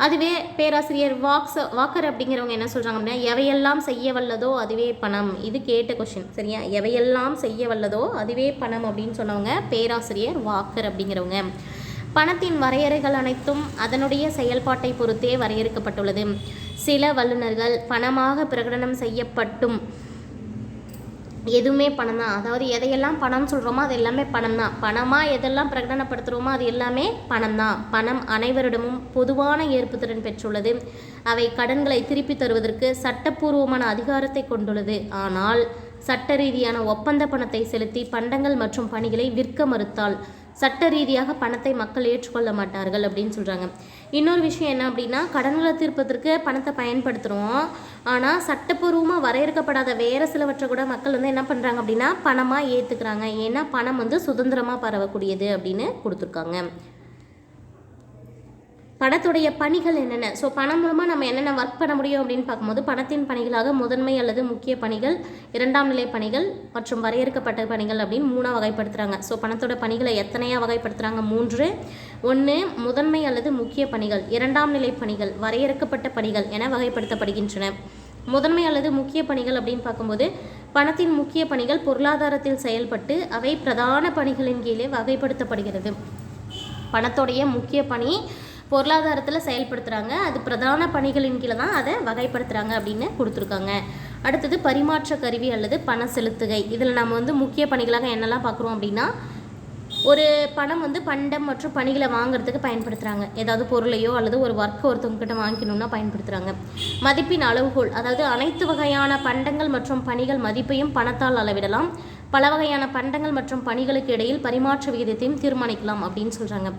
அதுவே பேராசிரியர் வாக்கர் அப்படிங்கிறவங்க என்ன சொல்கிறாங்க அப்படின்னா, எவையெல்லாம் செய்ய வல்லதோ அதுவே பணம். இது கேட்ட கொஷின் சரியா, எவையெல்லாம் செய்ய வல்லதோ அதுவே பணம் அப்படின்னு சொன்னவங்க பேராசிரியர் வாக்கர் அப்படிங்கிறவங்க. பணத்தின் வரையறைகள் அனைத்தும் அதனுடைய செயல்பாட்டை பொறுத்தே வரையறுக்கப்பட்டுள்ளது. சில வல்லுநர்கள் பணமாக பிரகடனம் செய்யப்பட்டும் எதுவுமே பணம் தான், அதாவது எதையெல்லாம் பணம் சொல்கிறோமோ அது எல்லாமே பணம் தான், பணமாக எதெல்லாம் பிரகடனப்படுத்துகிறோமோ அது எல்லாமே பணம் தான், பணம் அனைவரிடமும் பொதுவான ஏற்புத்திறன் பெற்றுள்ளது, அவை கடன்களை திருப்பி தருவதற்கு சட்டப்பூர்வமான அதிகாரத்தை கொண்டுள்ளது, ஆனால் சட்ட ரீதியான ஒப்பந்த பணத்தை செலுத்தி பண்டங்கள் மற்றும் பணிகளை விற்க மறுத்தால் சட்ட ரீதியாக பணத்தை மக்கள் ஏற்றுக்கொள்ள மாட்டார்கள் அப்படின்னு சொல்கிறாங்க. இன்னொரு விஷயம் என்ன அப்படின்னா, கடன்களை தீர்ப்பதற்கு பணத்தை பயன்படுத்துகிறோம், ஆனால் சட்டப்பூர்வமாக வரையறுக்கப்படாத வேறு சிலவற்றை கூட மக்கள் என்ன பண்ணுறாங்க அப்படின்னா பணமாக ஏற்றுக்கிறாங்க. ஏன்னா பணம் சுதந்திரமாக பரவக்கூடியது அப்படின்னு கொடுத்துருக்காங்க. பணத்துடைய பணிகள் என்னென்ன, ஸோ பணம் மூலமாக நம்ம என்னென்ன ஒர்க் பண்ண முடியும் அப்படின்னு பார்க்கும்போது, பணத்தின் பணிகளாக முதன்மை அல்லது முக்கிய பணிகள், 2ஆம் நிலை பணிகள் மற்றும் வரையறுக்கப்பட்ட பணிகள் அப்படின்னு 3 வகைப்படுத்துகிறாங்க. ஸோ பணத்தோட பணிகளை எத்தனையாக வகைப்படுத்துகிறாங்க, 3. 1 முதன்மை அல்லது முக்கிய பணிகள், 2ஆம் நிலை பணிகள், வரையறுக்கப்பட்ட பணிகள் என வகைப்படுத்தப்படுகின்றன. முதன்மை அல்லது முக்கிய பணிகள் அப்படின்னு பார்க்கும்போது, பணத்தின் முக்கிய பணிகள் பொருளாதாரத்தில் செயல்பட்டு அவை பிரதான பணிகளின் கீழே வகைப்படுத்தப்படுகிறது. பணத்தோடைய முக்கிய பணி பொருளாதாரத்தில் செயல்படுத்துகிறாங்க, அது பிரதான பணிகளின் கீழே தான் அதை வகைப்படுத்துகிறாங்க அப்படின்னு கொடுத்துருக்காங்க. அடுத்தது பரிமாற்ற கருவி அல்லது பண செலுத்துகை. இதில் நம்ம முக்கிய பணிகளாக என்னெல்லாம் பார்க்குறோம் அப்படின்னா, ஒரு பணம் பண்டம் மற்றும் பணிகளை வாங்குறதுக்கு பயன்படுத்துகிறாங்க, ஏதாவது பொருளையோ அல்லது ஒரு ஒர்க்கை ஒருத்தவங்ககிட்ட வாங்கிக்கணும்னா பயன்படுத்துகிறாங்க. மதிப்பின் அளவுகோல், அதாவது அனைத்து வகையான பண்டங்கள் மற்றும் பணிகள் மதிப்பையும் பணத்தால் அளவிடலாம், பல வகையான பண்டங்கள் மற்றும் பணிகளுக்கு இடையில் பரிமாற்ற விகிதத்தையும் தீர்மானிக்கலாம் அப்படின்னு சொல்கிறாங்க.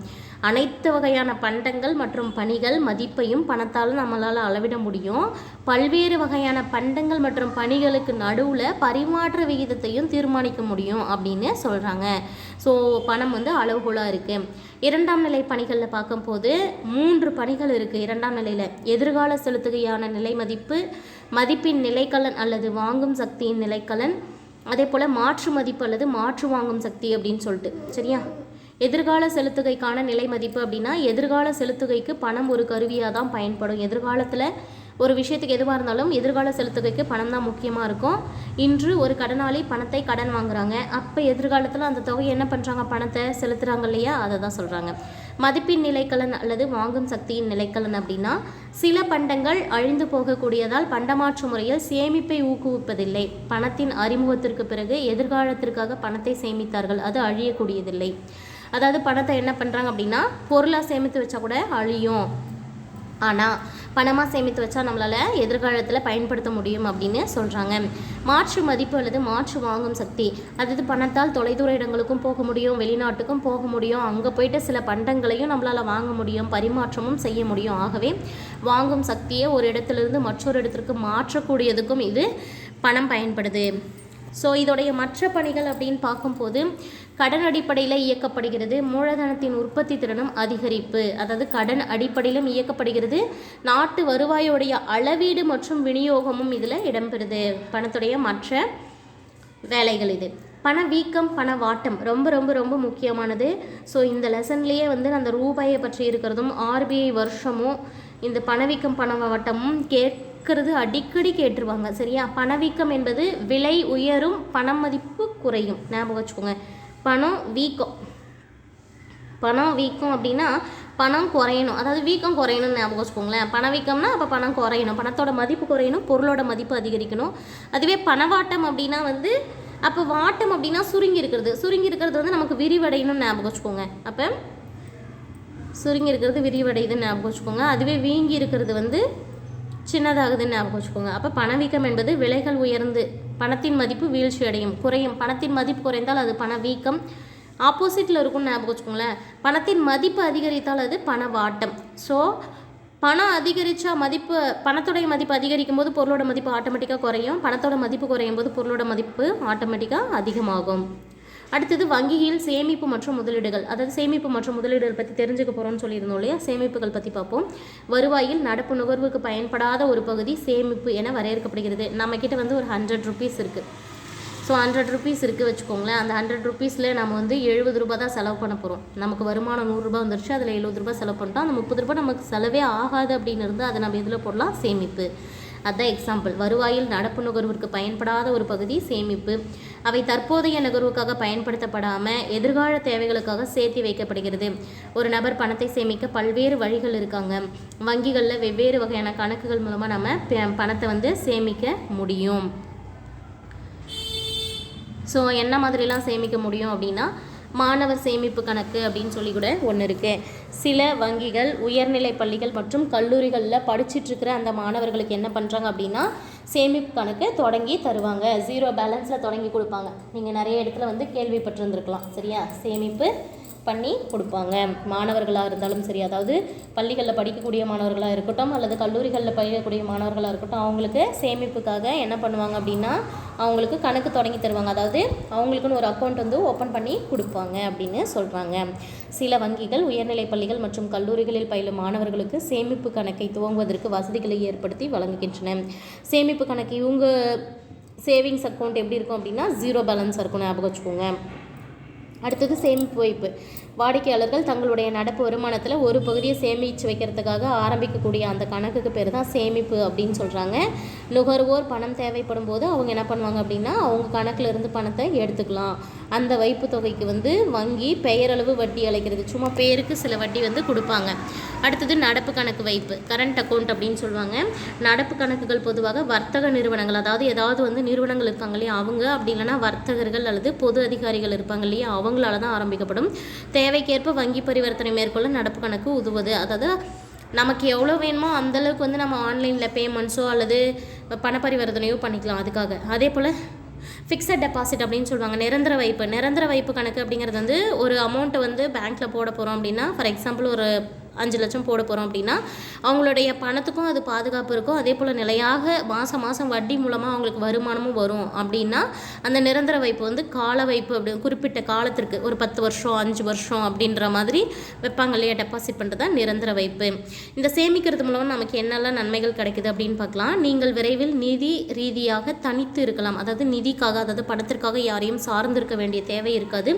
அனைத்து வகையான பண்டங்கள் மற்றும் பணிகள் மதிப்பையும் பணத்தால் நம்மளால் அளவிட முடியும், பல்வேறு வகையான பண்டங்கள் மற்றும் பணிகளுக்கு நடுவில் பரிமாற்ற விகிதத்தையும் தீர்மானிக்க முடியும் அப்படின்னு சொல்கிறாங்க. ஸோ பணம் அளவுகோலாக இருக்குது. 2ஆம் நிலை பணிகளில் பார்க்கும்போது 3 பணிகள் இருக்குது. 2ஆம் நிலையில் எதிர்கால செலுத்துகையான நிலை மதிப்பு, மதிப்பின் நிலைக்கலன் அல்லது வாங்கும் சக்தியின் நிலைக்கலன், அதே போல் மாற்று மதிப்பு அல்லது மாற்று வாங்கும் சக்தி அப்படின்னு சொல்லிட்டு சரியா. எதிர்கால செலுத்துகைக்கான நிலை மதிப்பு அப்படின்னா, எதிர்கால செலுத்துகைக்கு பணம் ஒரு கருவியாக தான் பயன்படும். எதிர்காலத்தில் ஒரு விஷயத்துக்கு எதுவாக இருந்தாலும் எதிர்கால செலுத்துகைக்கு பணம் தான் முக்கியமாக இருக்கும். இன்று ஒரு கடனாளி பணத்தை கடன் வாங்குறாங்க, அப்போ எதிர்காலத்தில் அந்த தொகையை என்ன பண்ணுறாங்க, பணத்தை செலுத்துகிறாங்க இல்லையா, அதை தான் சொல்கிறாங்க. மதிப்பின் நிலைக்கலன் அல்லது வாங்கும் சக்தியின் நிலைக்கலன் அப்படின்னா, சில பண்டங்கள் அழிந்து போகக்கூடியதால் பண்டமாற்று முறையில் சேமிப்பை ஊக்குவிப்பதில்லை. பணத்தின் அறிமுகத்திற்கு பிறகு எதிர்காலத்திற்காக பணத்தை சேமித்தார்கள், அது அழியக்கூடியதில்லை. அதாவது பணத்தை என்ன பண்ணுறாங்க அப்படின்னா, பொருளாக சேமித்து வச்சா கூட அழியும், ஆனால் பணமாக சேமித்து வச்சா நம்மளால் எதிர்காலத்தில் பயன்படுத்த முடியும் அப்படின்னு சொல்கிறாங்க. மாற்று மதிப்பு அல்லது மாற்று வாங்கும் சக்தி, அதாவது பணத்தால் தொலைதூர இடங்களுக்கும் போக முடியும், வெளிநாட்டுக்கும் போக முடியும், அங்கே போயிட்டு சில பண்டங்களையும் நம்மளால் வாங்க முடியும், பரிமாற்றமும் செய்ய முடியும். ஆகவே வாங்கும் சக்தியை ஒரு இடத்துலேருந்து மற்றொரு இடத்திற்கு மாற்றக்கூடியதுக்கும் இது பணம் பயன்படுது. ஸோ இதோடைய மற்ற பணிகள் அப்படின்னு பார்க்கும்போது, கடன் அடிப்படையில் இயக்கப்படுகிறது, மூலதனத்தின் உற்பத்தி திறனும் அதிகரிப்பு, அதாவது கடன் அடிப்படையிலும் இயக்கப்படுகிறது, நாட்டு வருவாயோடைய அளவீடு மற்றும் விநியோகமும் இதில் இடம்பெறுது. பணத்துடைய மற்ற வேலைகள் இது. பணவீக்கம், பணவாட்டம் ரொம்ப ரொம்ப ரொம்ப முக்கியமானது. ஸோ இந்த லெசன்லேயே அந்த ரூபாயை பற்றி இருக்கிறதும் RBI வருஷமும் இந்த பணவீக்கம் பணவாட்டமும் கேட்கறது அடிக்கடி கேட்டுருவாங்க சரியா. பணவீக்கம் என்பது விலை உயரும் பண மதிப்பு குறையும், ஞாபகம் வச்சுக்கோங்க. பணம் வீக்கம் அப்படின்னா பணம் குறையணும், அதாவது வீக்கம் குறையணும்னு ஞாபகம் வச்சுக்கோங்களேன். பணவீக்கம்னா அப்போ பணம் குறையணும், பணத்தோட மதிப்பு குறையணும், பொருளோட மதிப்பு அதிகரிக்கணும். அதுவே பணவாட்டம் அப்படின்னா வந்து அப்போ வாட்டம் அப்படின்னா சுருங்கி இருக்கிறது வந்து நமக்கு விரிவடையணும்னு ஞாபகம் வச்சுக்கோங்க. அப்போ சுருங்கி இருக்கிறது விரிவடையுதுன்னு ஞாபகம் வச்சுக்கோங்க. அதுவே வீங்கி இருக்கிறது வந்து சின்னதாகுதுன்னு ஞாபகம் வச்சுக்கோங்க. அப்போ பணவீக்கம் என்பது விலைகள் உயர்ந்து பணத்தின் மதிப்பு வீழ்ச்சி அடையும், குறையும். பணத்தின் மதிப்பு குறைந்தால் அது பணவீக்கம். ஆப்போசிட்டில் இருக்கும்னு ஞாபகம் வச்சுக்கோங்களேன். பணத்தின் மதிப்பு அதிகரித்தால் அது பணவாட்டம். ஸோ பணம் அதிகரித்தா பணத்தோடைய மதிப்பு அதிகரிக்கும் போது பொருளோட மதிப்பு ஆட்டோமேட்டிக்காக குறையும், பணத்தோட மதிப்பு குறையும் போது பொருளோட மதிப்பு ஆட்டோமேட்டிக்காக அதிகமாகும். அடுத்தது வங்கியில் சேமிப்பு மற்றும் முதலீடுகள், அதாவது சேமிப்பு மற்றும் முதலீடுகள் பற்றி தெரிஞ்சுக்க போகிறோம்னு சொல்லியிருந்தோம் இல்லையா. சேமிப்புகள் பற்றி பார்ப்போம். வருவாயில் நடப்பு நுகர்வுக்கு பயன்படாத ஒரு பகுதி சேமிப்பு என வரையறுக்கப்படுகிறது. நம்மக்கிட்ட வந்து ஒரு 100 ரூபீஸ் இருக்குது. ஸோ 100 ரூபீஸ் இருக்குது வச்சுக்கோங்களேன். அந்த 100 ரூபீஸில் நம்ம வந்து 70 ரூபா தான் செலவு பண்ண போகிறோம். நமக்கு வருமானம் 100 ரூபா வந்துருச்சு, அதில் 70 ரூபா செலவு பண்ணிட்டோம். அந்த 30 ரூபா நமக்கு செலவே ஆகாது அப்படின்னு இருந்தால் அதை நம்ம இதில் போடலாம் சேமிப்பு. அதுதான் எக்ஸாம்பிள். வருவாயில் நடப்பு நுகர்வுக்கு பயன்படாத ஒரு பகுதி சேமிப்பு. அவை தற்போதைய நுகர்வுக்காக பயன்படுத்தப்படாமல் எதிர்கால தேவைகளுக்காக சேர்த்து வைக்கப்படுகிறது. ஒரு நபர் பணத்தை சேமிக்க பல்வேறு வழிகள் இருக்காங்க. வங்கிகளில் வெவ்வேறு வகையான கணக்குகள் மூலமாக நம்ம பணத்தை வந்து சேமிக்க முடியும். ஸோ என்ன மாதிரிலாம் சேமிக்க முடியும் அப்படின்னா மாணவர் சேமிப்பு கணக்கு அப்படின்னு சொல்லி கூட ஒன்று இருக்குது. சில வங்கிகள் உயர்நிலை பள்ளிகள் மற்றும் கல்லூரிகளில் படிச்சுட்ருக்கிற அந்த மாணவர்களுக்கு என்ன பண்ணுறாங்க அப்படின்னா சேமிப்பு கணக்கு தொடங்கி தருவாங்க. 0 பேலன்ஸில் தொடங்கி கொடுப்பாங்க. நீங்கள் நிறைய இடத்துல வந்து கேள்விப்பட்டிருந்துருக்கலாம் சரியா. சேமிப்பு பண்ணி கொடுப்பாங்க. மாணவர்களாக இருந்தாலும் சரி, அதாவது பள்ளிகளில் படிக்கக்கூடிய மாணவர்களாக இருக்கட்டும் அல்லது கல்லூரிகளில் படிக்கக்கூடிய மாணவர்களாக இருக்கட்டும், அவங்களுக்கு சேமிப்புக்காக என்ன பண்ணுவாங்க அப்படின்னா அவங்களுக்கு கணக்கு தொடங்கி தருவாங்க. அதாவது அவங்களுக்குன்னு ஒரு அக்கௌண்ட் வந்து ஓப்பன் பண்ணி கொடுப்பாங்க அப்படின்னு சொல்கிறாங்க. சில வங்கிகள் உயர்நிலை பள்ளிகள் மற்றும் கல்லூரிகளில் பயிலும் மாணவர்களுக்கு சேமிப்பு கணக்கை துவங்குவதற்கு வசதிகளை ஏற்படுத்தி வழங்குகின்றன. சேமிப்பு கணக்கு இவங்க சேவிங்ஸ் அக்கௌண்ட் எப்படி இருக்கும் அப்படின்னா 0 பேலன்ஸ் இருக்கும், ஞாபகம் வச்சுக்கோங்க. அடுத்தது சேமிப்பு வைப்பு. வாடிக்கையாளர்கள் தங்களுடைய நடப்பு வருமானத்தில் ஒரு பகுதியை சேமித்து வைக்கிறதுக்காக ஆரம்பிக்கக்கூடிய அந்த கணக்குக்கு பேர் தான் சேமிப்பு அப்படின்னு சொல்கிறாங்க. நுகர்வோர் பணம் தேவைப்படும் போது அவங்க என்ன பண்ணுவாங்க அப்படின்னா அவங்க கணக்கில் இருந்து பணத்தை எடுத்துக்கலாம். அந்த வைப்பு தொகைக்கு வந்து வங்கி பெயரளவு வட்டி அளிக்கிறது, சும்மா பேருக்கு சில வட்டி வந்து கொடுப்பாங்க. அடுத்தது நடப்பு கணக்கு வைப்பு, கரண்ட் அக்கௌண்ட் அப்படின்னு சொல்லுவாங்க. நடப்பு கணக்குகள் பொதுவாக வர்த்தக நிறுவனங்கள், அதாவது ஏதாவது வந்து நிறுவனங்கள் இருக்காங்க இல்லையா அவங்க, அப்படி இல்லைனா வர்த்தகர்கள் அல்லது பொது அதிகாரிகள் இருப்பாங்க இல்லையா அவங்களால தான் ஆரம்பிக்கப்படும். தேவைக்கேற்ப வங்கி பரிவர்த்தனை மேற்கொள்ள நடப்பு கணக்கு உதவுவது. அதாவது நமக்கு எவ்வளோ வேணுமோ அந்தளவுக்கு வந்து நம்ம ஆன்லைனில் பேமெண்ட்ஸோ அல்லது பண பரிவர்த்தனையோ பண்ணிக்கலாம். அதுக்காக அதே போல் ஃபிக்ஸட் டெபாசிட் அப்படின்னு சொல்லுவாங்க. நிரந்தர வைப்பு கணக்கு அப்படிங்கிறது வந்து ஒரு அமௌண்ட்டை வந்து பேங்க்கில் போட போகிறோம் அப்படின்னா, ஃபார் எக்ஸாம்பிள் ஒரு 5 லட்சம் போட போகிறோம் அப்படின்னா அவங்களுடைய பணத்துக்கும் அது பாதுகாப்பு இருக்கும். அதே போல் நிலையாக மாதம் வட்டி மூலமாக அவங்களுக்கு வருமானமும் வரும். அப்படின்னா அந்த நிரந்தர வைப்பு வந்து கால வைப்பு அப்படி குறிப்பிட்ட காலத்திற்கு ஒரு 10 வருஷம் 5 வருஷம் அப்படின்ற மாதிரி வைப்பாங்க இல்லையா, டெபாசிட் பண்ணுறது தான் நிரந்தர வைப்பு. இந்த சேமிக்கிறது மூலமாக நமக்கு என்னெல்லாம் நன்மைகள் கிடைக்குது அப்படின்னு பார்க்கலாம். நீங்கள் விரைவில் நிதி ரீதியாக தனித்து இருக்கலாம். அதாவது நிதிக்காக, அதாவது பணத்திற்காக யாரையும் சார்ந்திருக்க வேண்டிய தேவை இருக்காது.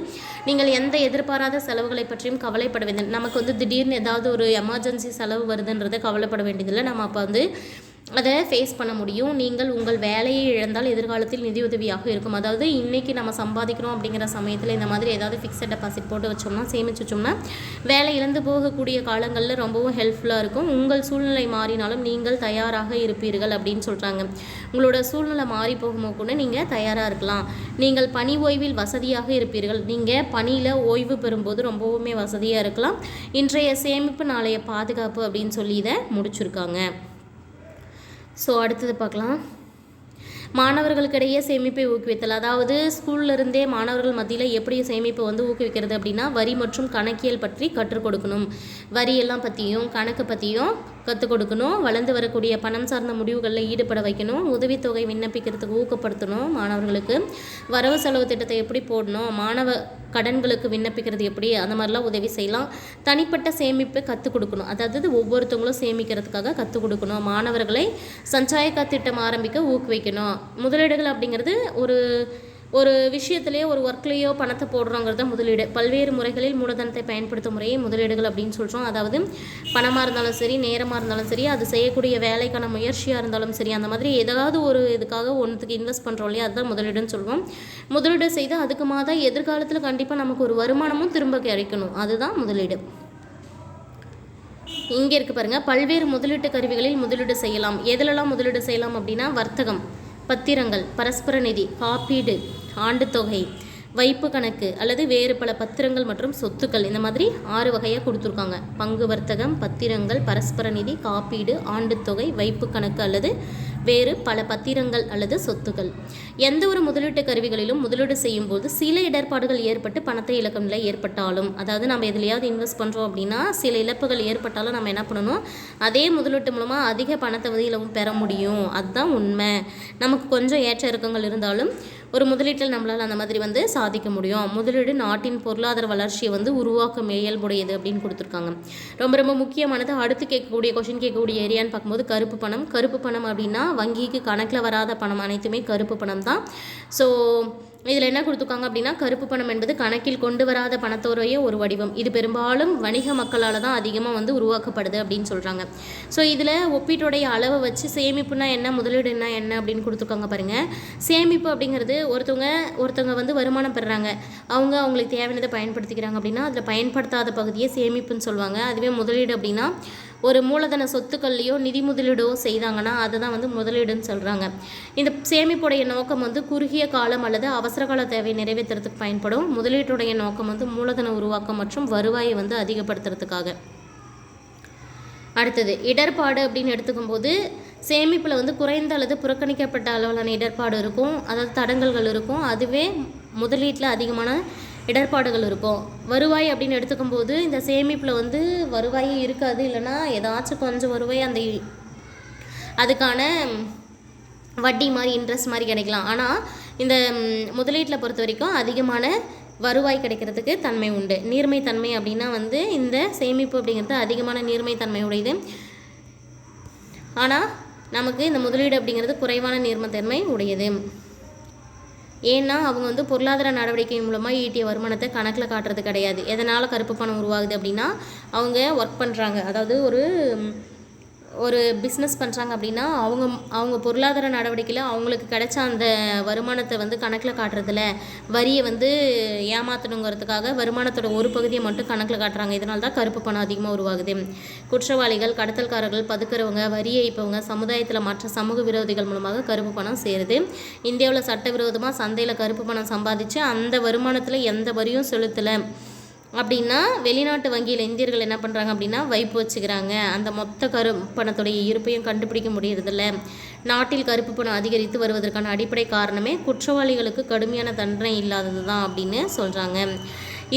நீங்கள் எந்த எதிர்பாராத செலவுகளை பற்றியும் கவலைப்பட வேண்டியது, நமக்கு வந்து திடீர்னு ஏதாவது ஒரு எமர்ஜென்சி செலவு வருதுன்றதை கவலைப்பட வேண்டியதில்லை. நம்ம அப்போ வந்து அதை ஃபேஸ் பண்ண முடியும். நீங்கள் உங்கள் வேலையை இழந்தால் எதிர்காலத்தில் நிதியுதவியாக இருக்கும். அதாவது இன்றைக்கி நம்ம சம்பாதிக்கிறோம் அப்படிங்கிற சமயத்தில் இந்த மாதிரி ஏதாவது ஃபிக்ஸட் டெபாசிட் போட்டு வச்சோம்னா, சேமித்து வச்சோம்னா வேலை இழந்து போகக்கூடிய காலங்களில் ரொம்பவும் ஹெல்ப்ஃபுல்லாக இருக்கும். உங்கள் சூழ்நிலை மாறினாலும் நீங்கள் தயாராக இருப்பீர்கள் அப்படின்னு சொல்கிறாங்க. உங்களோட சூழ்நிலை மாறி போகும்போது கூட நீங்கள் தயாராக இருக்கலாம். நீங்கள் பணி ஓய்வில் வசதியாக இருப்பீர்கள். நீங்கள் பணியில் ஓய்வு பெறும்போது ரொம்பவுமே வசதியாக இருக்கலாம். இன்றைய சேமிப்பு நாளைய பாதுகாப்பு அப்படின்னு சொல்லி இதை முடிச்சிருக்காங்க. ஸோ அடுத்தது பார்க்கலாம். மாணவர்களுக்கிடையே சேமிப்பை ஊக்குவித்தல், அதாவது ஸ்கூல்லேருந்தே மாணவர்கள் மத்தியில் எப்படி சேமிப்பை வந்து ஊக்குவிக்கிறது அப்படின்னா வரி மற்றும் கணக்கியல் பற்றி கற்றுக் கொடுக்கணும். வரியெல்லாம் பற்றியும் கணக்கு பற்றியும் கற்றுக் கொடுக்கணும். வளர்ந்து வரக்கூடிய பணம் சார்ந்த முடிவுகளில் ஈடுபட வைக்கணும். உதவித்தொகை விண்ணப்பிக்கிறதுக்கு ஊக்கப்படுத்தணும். மாணவர்களுக்கு வரவு செலவு திட்டத்தை எப்படி போடணும், மாணவ கடன்களுக்கு விண்ணப்பிக்கிறது எப்படி, அந்த மாதிரிலாம் உதவி செய்யலாம். தனிப்பட்ட சேமிப்பு கற்றுக் கொடுக்கணும். அதாவது ஒவ்வொருத்தவங்களும் சேமிக்கிறதுக்காக கற்றுக் கொடுக்கணும். மாணவர்களை சஞ்சாயக்கா திட்டம் ஆரம்பிக்க ஊக்குவிக்கணும். முதலீடுகள் அப்படிங்கிறது ஒரு ஒரு விஷயத்திலேயே ஒரு ஒர்க்லேயோ பணத்தை போடுறோங்கிறது தான் முதலீடு. பல்வேறு முறைகளில் மூலதனத்தை பயன்படுத்தும் முறையை முதலீடுகள் அப்படின்னு சொல்கிறோம். அதாவது பணமாக இருந்தாலும் சரி, நேரமாக இருந்தாலும் சரி, அது செய்யக்கூடிய வேலைக்கான முயற்சியாக இருந்தாலும் சரி, அந்த மாதிரி ஏதாவது ஒரு இதுக்காக ஒன்றுத்துக்கு இன்வெஸ்ட் பண்ணுறோம் இல்லையா, அதுதான் முதலீடுன்னு சொல்லுவோம். முதலீடு செய்து அதுக்கு மாதம் எதிர்காலத்தில் கண்டிப்பாக நமக்கு ஒரு வருமானமும் திரும்ப கிடைக்கணும், அதுதான் முதலீடு. இங்கே இருக்குது பாருங்கள், பல்வேறு முதலீட்டு கருவிகளில் முதலீடு செய்யலாம். எதிலெல்லாம் முதலீடு செய்யலாம் அப்படின்னா, வர்த்தகம், பத்திரங்கள், பரஸ்பர நிதி, காப்பீடு, ஆண்டுத்தொகை, வைப்பு கணக்கு அல்லது வேறு பல பத்திரங்கள் மற்றும் சொத்துக்கள், இந்த மாதிரி 6 வகையாக கொடுத்துருக்காங்க. பங்கு வர்த்தகம், பத்திரங்கள், பரஸ்பர நிதி, காப்பீடு, ஆண்டுத்தொகை, வைப்பு கணக்கு அல்லது வேறு பல பத்திரங்கள் அல்லது சொத்துக்கள். எந்த ஒரு முதலீட்டு கருவிகளிலும் முதலீடு செய்யும் போது சில இடர்பாடுகள் ஏற்பட்டு பணத்தை இழக்கும் நிலை ஏற்பட்டாலும், அதாவது நம்ம எதுலையாவது இன்வெஸ்ட் பண்ணுறோம் அப்படின்னா சில இழப்புகள் ஏற்பட்டாலும் நம்ம என்ன பண்ணணும், அதே முதலீட்டு மூலமாக அதிக பணத்தை வந்து பெற முடியும். அதுதான் உண்மை. நமக்கு கொஞ்சம் ஏற்ற இறக்கங்கள் இருந்தாலும் ஒரு முதலீட்டில் நம்மளால் அந்த மாதிரி வந்து சாதிக்க முடியும். முதலீடு நாட்டின் பொருளாதார வளர்ச்சியை வந்து உருவாக்கும் இயல்புடையது அப்படின்னு கொடுத்துருக்காங்க. ரொம்ப ரொம்ப முக்கியமானது. அடுத்து கொஷின் கேட்கக்கூடிய ஏரியான்னு பார்க்கும்போது கருப்பு பணம். கருப்பு பணம் அப்படின்னா வங்கிக்கு கணக்கில் வராத பணம் அனைத்துமே கருப்பு பணம் தான். ஸோ இதில் என்ன கொடுத்துருக்காங்க அப்படின்னா, கருப்பு பணம் என்பது கணக்கில் கொண்டு வராத பணத்தோடைய ஒரு வடிவம். இது பெரும்பாலும் வணிக மக்களால் தான் அதிகமாக வந்து உருவாக்கப்படுது அப்படின்னு சொல்கிறாங்க. ஸோ இதில் ஒப்பீட்டுடைய அளவை வச்சு சேமிப்புனா என்ன, முதலீடு என்ன அப்படின்னு கொடுத்துருக்காங்க பாருங்கள். சேமிப்பு அப்படிங்கிறது ஒருத்தவங்க வந்து வருமானம் பெறுறாங்க, அவங்களுக்கு தேவையானதை பயன்படுத்திக்கிறாங்க அப்படின்னா அதில் பயன்படுத்தாத பகுதியை சேமிப்புன்னு சொல்லுவாங்க. அதுவே முதலீடு அப்படின்னா ஒரு மூலதன சொத்துக்கள்லையோ நிதி முதலீடோ செய்தாங்கன்னா அதுதான் வந்து முதலீடுன்னு சொல்கிறாங்க. இந்த சேமிப்புடைய நோக்கம் வந்து குறுகிய காலம் அல்லது அவசரகால தேவையை நிறைவேற்றுறதுக்கு பயன்படும். முதலீட்டுடைய நோக்கம் வந்து மூலதன உருவாக்கம் மற்றும் வருவாயை வந்து அதிகப்படுத்துறதுக்காக. அடுத்தது இடர்பாடு அப்படின்னு எடுத்துக்கும்போது சேமிப்பில் வந்து குறைந்த அல்லது புறக்கணிக்கப்பட்ட அளவிலான இடர்பாடு இருக்கும், அதாவது தடங்கல்கள் இருக்கும். அதுவே முதலீட்டில் அதிகமான இடர்பாடுகள் இருக்கும். வருவாய் அப்படின்னு எடுத்துக்கும் போது இந்த சேமிப்பில் வந்து வருவாயே இருக்காது, இல்லைனா ஏதாச்சும் கொஞ்சம் வருவாய் அதுக்கான வட்டி மாதிரி இன்ட்ரெஸ்ட் மாதிரி கிடைக்கலாம். ஆனால் இந்த முதலீட்டில் பொறுத்த வரைக்கும் அதிகமான வருவாய் கிடைக்கிறதுக்கு தன்மை உண்டு. நீர்மை தன்மை அப்படின்னா வந்து இந்த சேமிப்பு அப்படிங்கிறது அதிகமான நீர்மை தன்மை உடையது. ஆனால் நமக்கு இந்த முதலீடு அப்படிங்கிறது குறைவான நீர்மைத்தன்மை உடையது. ஏன்னா அவங்க வந்து பொருளாதார நடவடிக்கை மூலமாக ஈட்டிய வருமானத்தை கணக்கில் காட்டுறது கிடையாது. எதனால் கருப்பு பணம் உருவாகுது அப்படின்னா, அவங்க ஒர்க் பண்ணுறாங்க, அதாவது ஒரு பிஸ்னஸ் பண்ணுறாங்க அப்படின்னா அவங்க பொருளாதார நடவடிக்கையில் அவங்களுக்கு கிடைச்ச அந்த வருமானத்தை வந்து கணக்கில் காட்டுறதில்ல, வரியை வந்து ஏமாற்றணுங்கிறதுக்காக வருமானத்தோட ஒரு பகுதியை மட்டும் கணக்கில் காட்டுறாங்க. இதனால தான் கருப்பு பணம் அதிகமாக உருவாகுது. குற்றவாளிகள், கடத்தல்காரர்கள், பதுக்கிறவங்க, வரி ஏய்ப்பவங்க, சமுதாயத்தில் மற்ற சமூக விரோதிகள் மூலமாக கருப்பு பணம் சேருது. இந்தியாவில் சட்டவிரோதமாக சந்தையில் கருப்பு பணம் சம்பாதிச்சு அந்த வருமானத்தில் எந்த வரியும் செலுத்தலை அப்படின்னா வெளிநாட்டு வங்கியில் இந்தியர்கள் என்ன பண்ணுறாங்க அப்படின்னா வைப்பு வச்சுக்கிறாங்க. அந்த மொத்த பணத்துடைய இருப்பையும் கண்டுபிடிக்க முடியறதில்ல. நாட்டில் கருப்பு பணம் அதிகரித்து வருவதற்கான அடிப்படை காரணமே குற்றவாளிகளுக்கு கடுமையான தண்டனை இல்லாதது தான் அப்படின்னு சொல்கிறாங்க.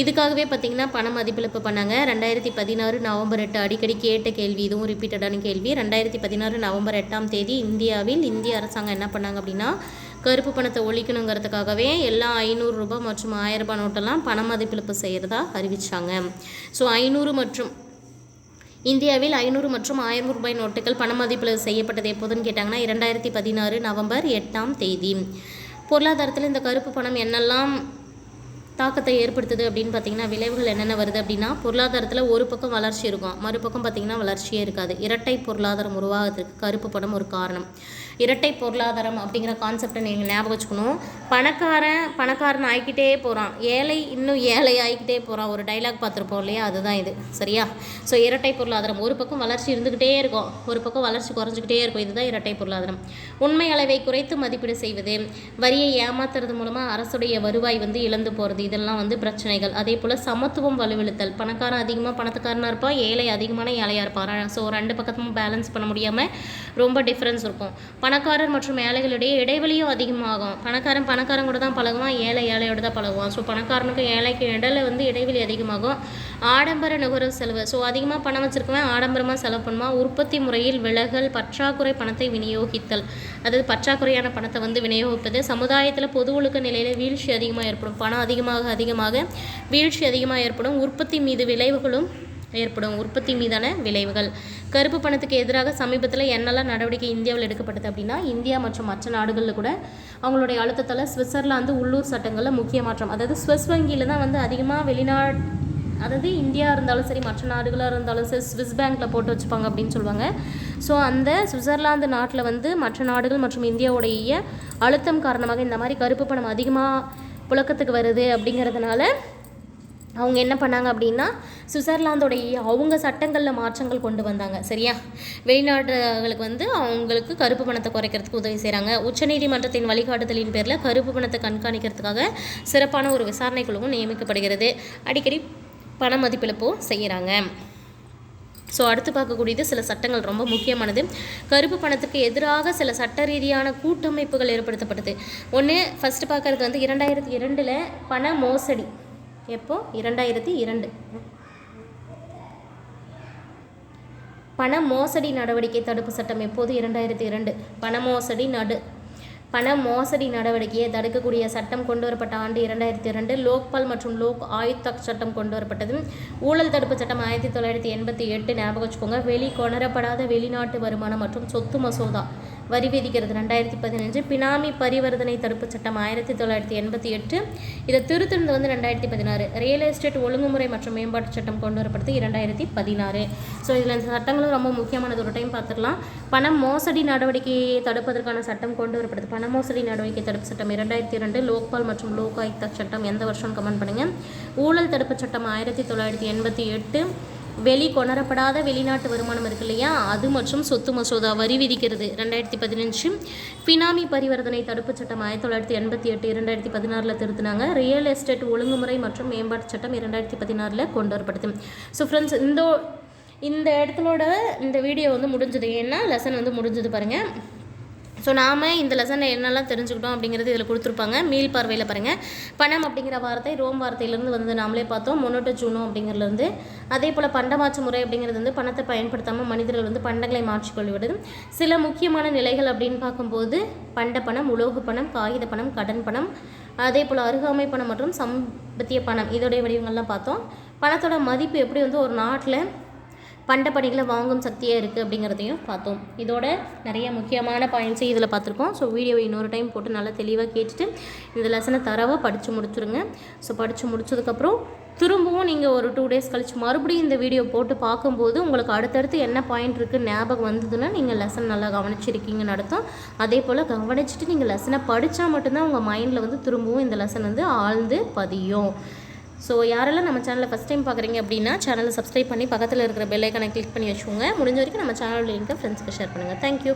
இதுக்காகவே பார்த்திங்கன்னா பண மதிப்பிழப்பு பண்ணாங்க. 2016 நவம்பர் 8 அடிக்கடி கேட்ட கேள்வி, இதுவும் ரிப்பீட்டடான கேள்வி. 2016 நவம்பர் 8ஆம் தேதி இந்தியாவில் இந்திய அரசாங்கம் என்ன பண்ணாங்க அப்படின்னா, கருப்பு பணத்தை ஒழிக்கணுங்கிறதுக்காகவே எல்லா 500 ரூபாய் மற்றும் 1000 ரூபாய் நோட்டெல்லாம் பண மதிப்பிழப்பு செய்கிறதா அறிவித்தாங்க. ஸோ இந்தியாவில் 500 மற்றும் 1000 ரூபாய் நோட்டுகள் பண மதிப்பிழப்பு செய்யப்பட்டது எப்போதுன்னு கேட்டாங்கன்னா 2016 நவம்பர் 8ஆம் தேதி. பொருளாதாரத்தில் இந்த கருப்பு பணம் என்னெல்லாம் தாக்கத்தை ஏற்படுத்துது அப்படின்னு பார்த்தீங்கன்னா, விளைவுகள் என்னென்ன வருது அப்படின்னா, பொருளாதாரத்தில் ஒரு பக்கம் வளர்ச்சி இருக்கும், மறுபக்கம் பார்த்திங்கன்னா வளர்ச்சியே இருக்காது. இரட்டை பொருளாதாரம் உருவாகிறதுக்கு கருப்பு பணம் ஒரு காரணம். இரட்டை பொருளாதாரம் அப்படிங்கிற கான்செப்டை நீங்கள் ஞாபகம் வச்சுக்கணும். பணக்காரன் ஆகிக்கிட்டே போகிறான், ஏழை இன்னும் ஏழை ஆகிக்கிட்டே போகிறான். ஒரு டைலாக் பார்த்துருப்போம் இல்லையா, அதுதான் இது, சரியா? ஸோ இரட்டை பொருளாதாரம், ஒரு பக்கம் வளர்ச்சி இருந்துக்கிட்டே இருக்கும், ஒரு பக்கம் வளர்ச்சி குறைஞ்சிக்கிட்டே இருக்கும். இதுதான் இரட்டை பொருளாதாரம். உண்மை அளவை குறைத்து மதிப்பீடு செய்வது, வரியை ஏமாத்துறது மூலமாக அரசுடைய வருவாய் வந்து இழந்து போகிறது, இதெல்லாம் வந்து பிரச்சனைகள். அதே போல் சமத்துவம் வலுவிழுத்தல், பணக்காரன் அதிகமாக பணக்காரனாக இருப்பான், ஏழை அதிகமான ஏழையாக இருப்பான். ஸோ ரெண்டு பக்கத்தும் பேலன்ஸ் பண்ண முடியாமல் ரொம்ப டிஃப்ரென்ஸ் இருக்கும். பணக்காரர் மற்றும் ஏழைகளிடையே இடைவெளியும் அதிகமாகும். பணக்காரன் கூட தான் பழகுவான், ஏழையோட தான் பழகுவான். ஸோ பணக்காரனுக்கும் ஏழைக்கும் இடையில வந்து இடைவெளி அதிகமாகும். ஆடம்பர நுகர்வு செலவு, ஸோ அதிகமாக பணம் வச்சுருக்கவன் ஆடம்பரமாக செலவு பண்ணுவான். உற்பத்தி முறையில் விலகல், பற்றாக்குறை பணத்தை விநியோகித்தல், அதாவது பற்றாக்குறையான பணத்தை வந்து விநியோகிப்பது. சமுதாயத்தில் பொது ஒழுக்க நிலையில் வீழ்ச்சி அதிகமாக ஏற்படும். பணம் அதிகமாக வீழ்ச்சி அதிகமாக ஏற்படும். உற்பத்தி மீது விளைவுகளும் ஏற்படும், உற்பத்தி மீதான விளைவுகள். கருப்பு பணத்துக்கு எதிராக சமீபத்தில் என்னெல்லாம் நடவடிக்கை இந்தியாவில் எடுக்கப்பட்டது அப்படின்னா, இந்தியா மற்றும் மற்ற நாடுகளில் கூட அவங்களுடைய அழுத்தத்தால் சுவிட்சர்லாந்து உள்ளூர் சட்டங்களில் முக்கிய மாற்றம், அதாவது ஸ்விஸ் வங்கியில் தான் வந்து அதிகமாக அதாவது இந்தியா இருந்தாலும் சரி மற்ற நாடுகளாக இருந்தாலும் சரி ஸ்விஸ் பேங்க்கில் போட்டு வச்சுப்பாங்க அப்படின்னு சொல்லுவாங்க. ஸோ அந்த சுவிட்சர்லாந்து நாட்டில் வந்து மற்ற நாடுகள் மற்றும் இந்தியாவுடைய அழுத்தம் காரணமாக இந்த மாதிரி கருப்பு பணம் அதிகமாக புழக்கத்துக்கு வருது அப்படிங்கிறதுனால அவங்க என்ன பண்ணாங்க அப்படின்னா சுவிட்சர்லாந்தோடைய அவங்க சட்டங்களில் மாற்றங்கள் கொண்டு வந்தாங்க. சரியா, வெளிநாடுகளுக்கு வந்து அவங்களுக்கு கருப்பு பணத்தை குறைக்கிறதுக்கு உதவி செய்கிறாங்க. உச்சநீதிமன்றத்தின் வழிகாட்டுதலின் பேரில் கருப்பு பணத்தை கண்காணிக்கிறதுக்காக சிறப்பான ஒரு விசாரணை குழுவும் நியமிக்கப்படுகிறது. அடிக்கடி பண மதிப்பிழப்பும் செய்கிறாங்க. ஸோ அடுத்து பார்க்கக்கூடியது சில சட்டங்கள் ரொம்ப முக்கியமானது. கருப்பு பணத்துக்கு எதிராக சில சட்ட ரீதியான கூட்டமைப்புகள் ஏற்படுத்தப்பட்டது. ஒன்று ஃபஸ்ட்டு பார்க்குறது வந்து 2002 பண மோசடி. எப்போ? 2002 பண மோசடி நடவடிக்கை தடுப்பு சட்டம். எப்போது? 2002 பண மோசடி நடவடிக்கையை தடுக்கக்கூடிய சட்டம் கொண்டு வரப்பட்ட ஆண்டு 2002. லோக்பால் மற்றும் லோக் ஆயுக்தா சட்டம் கொண்டு வரப்பட்டது. ஊழல் தடுப்பு சட்டம் 1988 ஞாபகம் வச்சுக்கோங்க. கொணரப்படாத வெளிநாட்டு வருமானம் மற்றும் சொத்து மசோதா வரி விதிக்கிறது 2015. பினாமி பரிவர்த்தனை தடுப்பு சட்டம் 1988. இதை திருத்தது வந்து 2016. ரியல் எஸ்டேட் ஒழுங்குமுறை மற்றும் மேம்பாட்டு சட்டம் கொண்டு வரப்பட்டது 2016. ஸோ இதில் இந்த சட்டங்களும் ரொம்ப முக்கியமானது. ஒரு டைம் பார்த்துக்கலாம். பண மோசடி நடவடிக்கையை தடுப்பதற்கான சட்டம் கொண்டு வரப்பட்டது. பண மோசடி நடவடிக்கை தடுப்பு சட்டம் 2002. லோக்பால் மற்றும் லோக் ஆயுக்தா சட்டம் எந்த வருஷம் கமெண்ட் பண்ணுங்கள். ஊழல் தடுப்பு சட்டம் 1988. கொணரப்படாத வெளிநாட்டு வருமானம் இருக்கு இல்லையா, அது மற்றும் சொத்து மசோதா வரி விதிக்கிறது 2015. பினாமி பரிவர்த்தனை தடுப்பு சட்டம் 1988 2016 திருத்தினாங்க. ரியல் எஸ்டேட் ஒழுங்குமுறை மற்றும் மேம்பாட்டு சட்டம் 2016 கொண்டு வரப்படுது. ஸோ ஃப்ரெண்ட்ஸ், இந்த இடத்துலோட இந்த வீடியோ வந்து முடிஞ்சது. ஏன்னா லெசன் வந்து முடிஞ்சது பாருங்கள். ஸோ நாம் இந்த லெசனில் என்னெல்லாம் தெரிஞ்சுக்கிட்டோம் அப்படிங்கிறது இதில் கொடுத்துருப்பாங்க. மீள் பார்வையில் பாருங்கள். பணம் அப்படிங்கிற வார்த்தை ரோம் வார்த்தையிலேருந்து வந்து நாமளே பார்த்தோம். மொனோட்டோ ஜூனோ அப்படிங்கிறதுலேருந்து. அதே போல் பண்டமாற்று முறை அப்படிங்கிறது வந்து பணத்தை பயன்படுத்தாமல் மனிதர்கள் வந்து பண்டங்களை மாற்றிக்கொள்வது. சில முக்கியமான நிலைகள் அப்படின்னு பார்க்கும்போது பண்ட பணம், உலோக பணம், காகித பணம், கடன் பணம், அதே போல் அருகாமை பணம் மற்றும் சம்பத்திய பணம், இதோடைய வடிவங்கள்லாம் பார்த்தோம். பணத்தோட மதிப்பு எப்படி வந்து ஒரு நாட்டில் பண்ட பணிகளை வாங்கும் சக்தியாக இருக்குது அப்படிங்கிறதையும் பார்த்தோம். இதோட நிறைய முக்கியமான பாயிண்ட்ஸை இதில் பார்த்துருக்கோம். ஸோ வீடியோவை இன்னொரு டைம் போட்டு நல்லா தெளிவாக கேட்டுட்டு இந்த லெசனை தரவாக படித்து முடிச்சுருங்க. ஸோ படித்து முடிச்சதுக்கப்புறம் திரும்பவும் நீங்கள் ஒரு 2 days கழித்து மறுபடியும் இந்த வீடியோ போட்டு பார்க்கும்போது உங்களுக்கு அடுத்தடுத்து என்ன பாயிண்ட் இருக்குது ஞாபகம் வந்ததுன்னா நீங்கள் லெசன் நல்லா கவனிச்சிருக்கீங்கன்னு அர்த்தம். அதே போல் கவனிச்சுட்டு நீங்கள் லெசனை படித்தா மட்டும்தான் உங்கள் மைண்டில் வந்து திரும்பவும் இந்த லெசன் வந்து ஆழ்ந்து பதியும். ஸோ யாரெல்லாம் நம்ம சேனலை ஃபஸ்ட் டைம் பார்க்குறீங்க அப்படின்னா சேனலை சப்ஸ்கிரைப் பண்ணி பக்கத்தில் இருக்கிற பெல் ஐக்கானை கிளிக் பண்ணி வச்சுக்கோங்க. முடிஞ்ச வரைக்கும் நம்ம சேனலோட லிங்கை ஃப்ரெண்ட்ஸ்க்கு ஷேர் பண்ணுங்கள். தேங்க்யூ.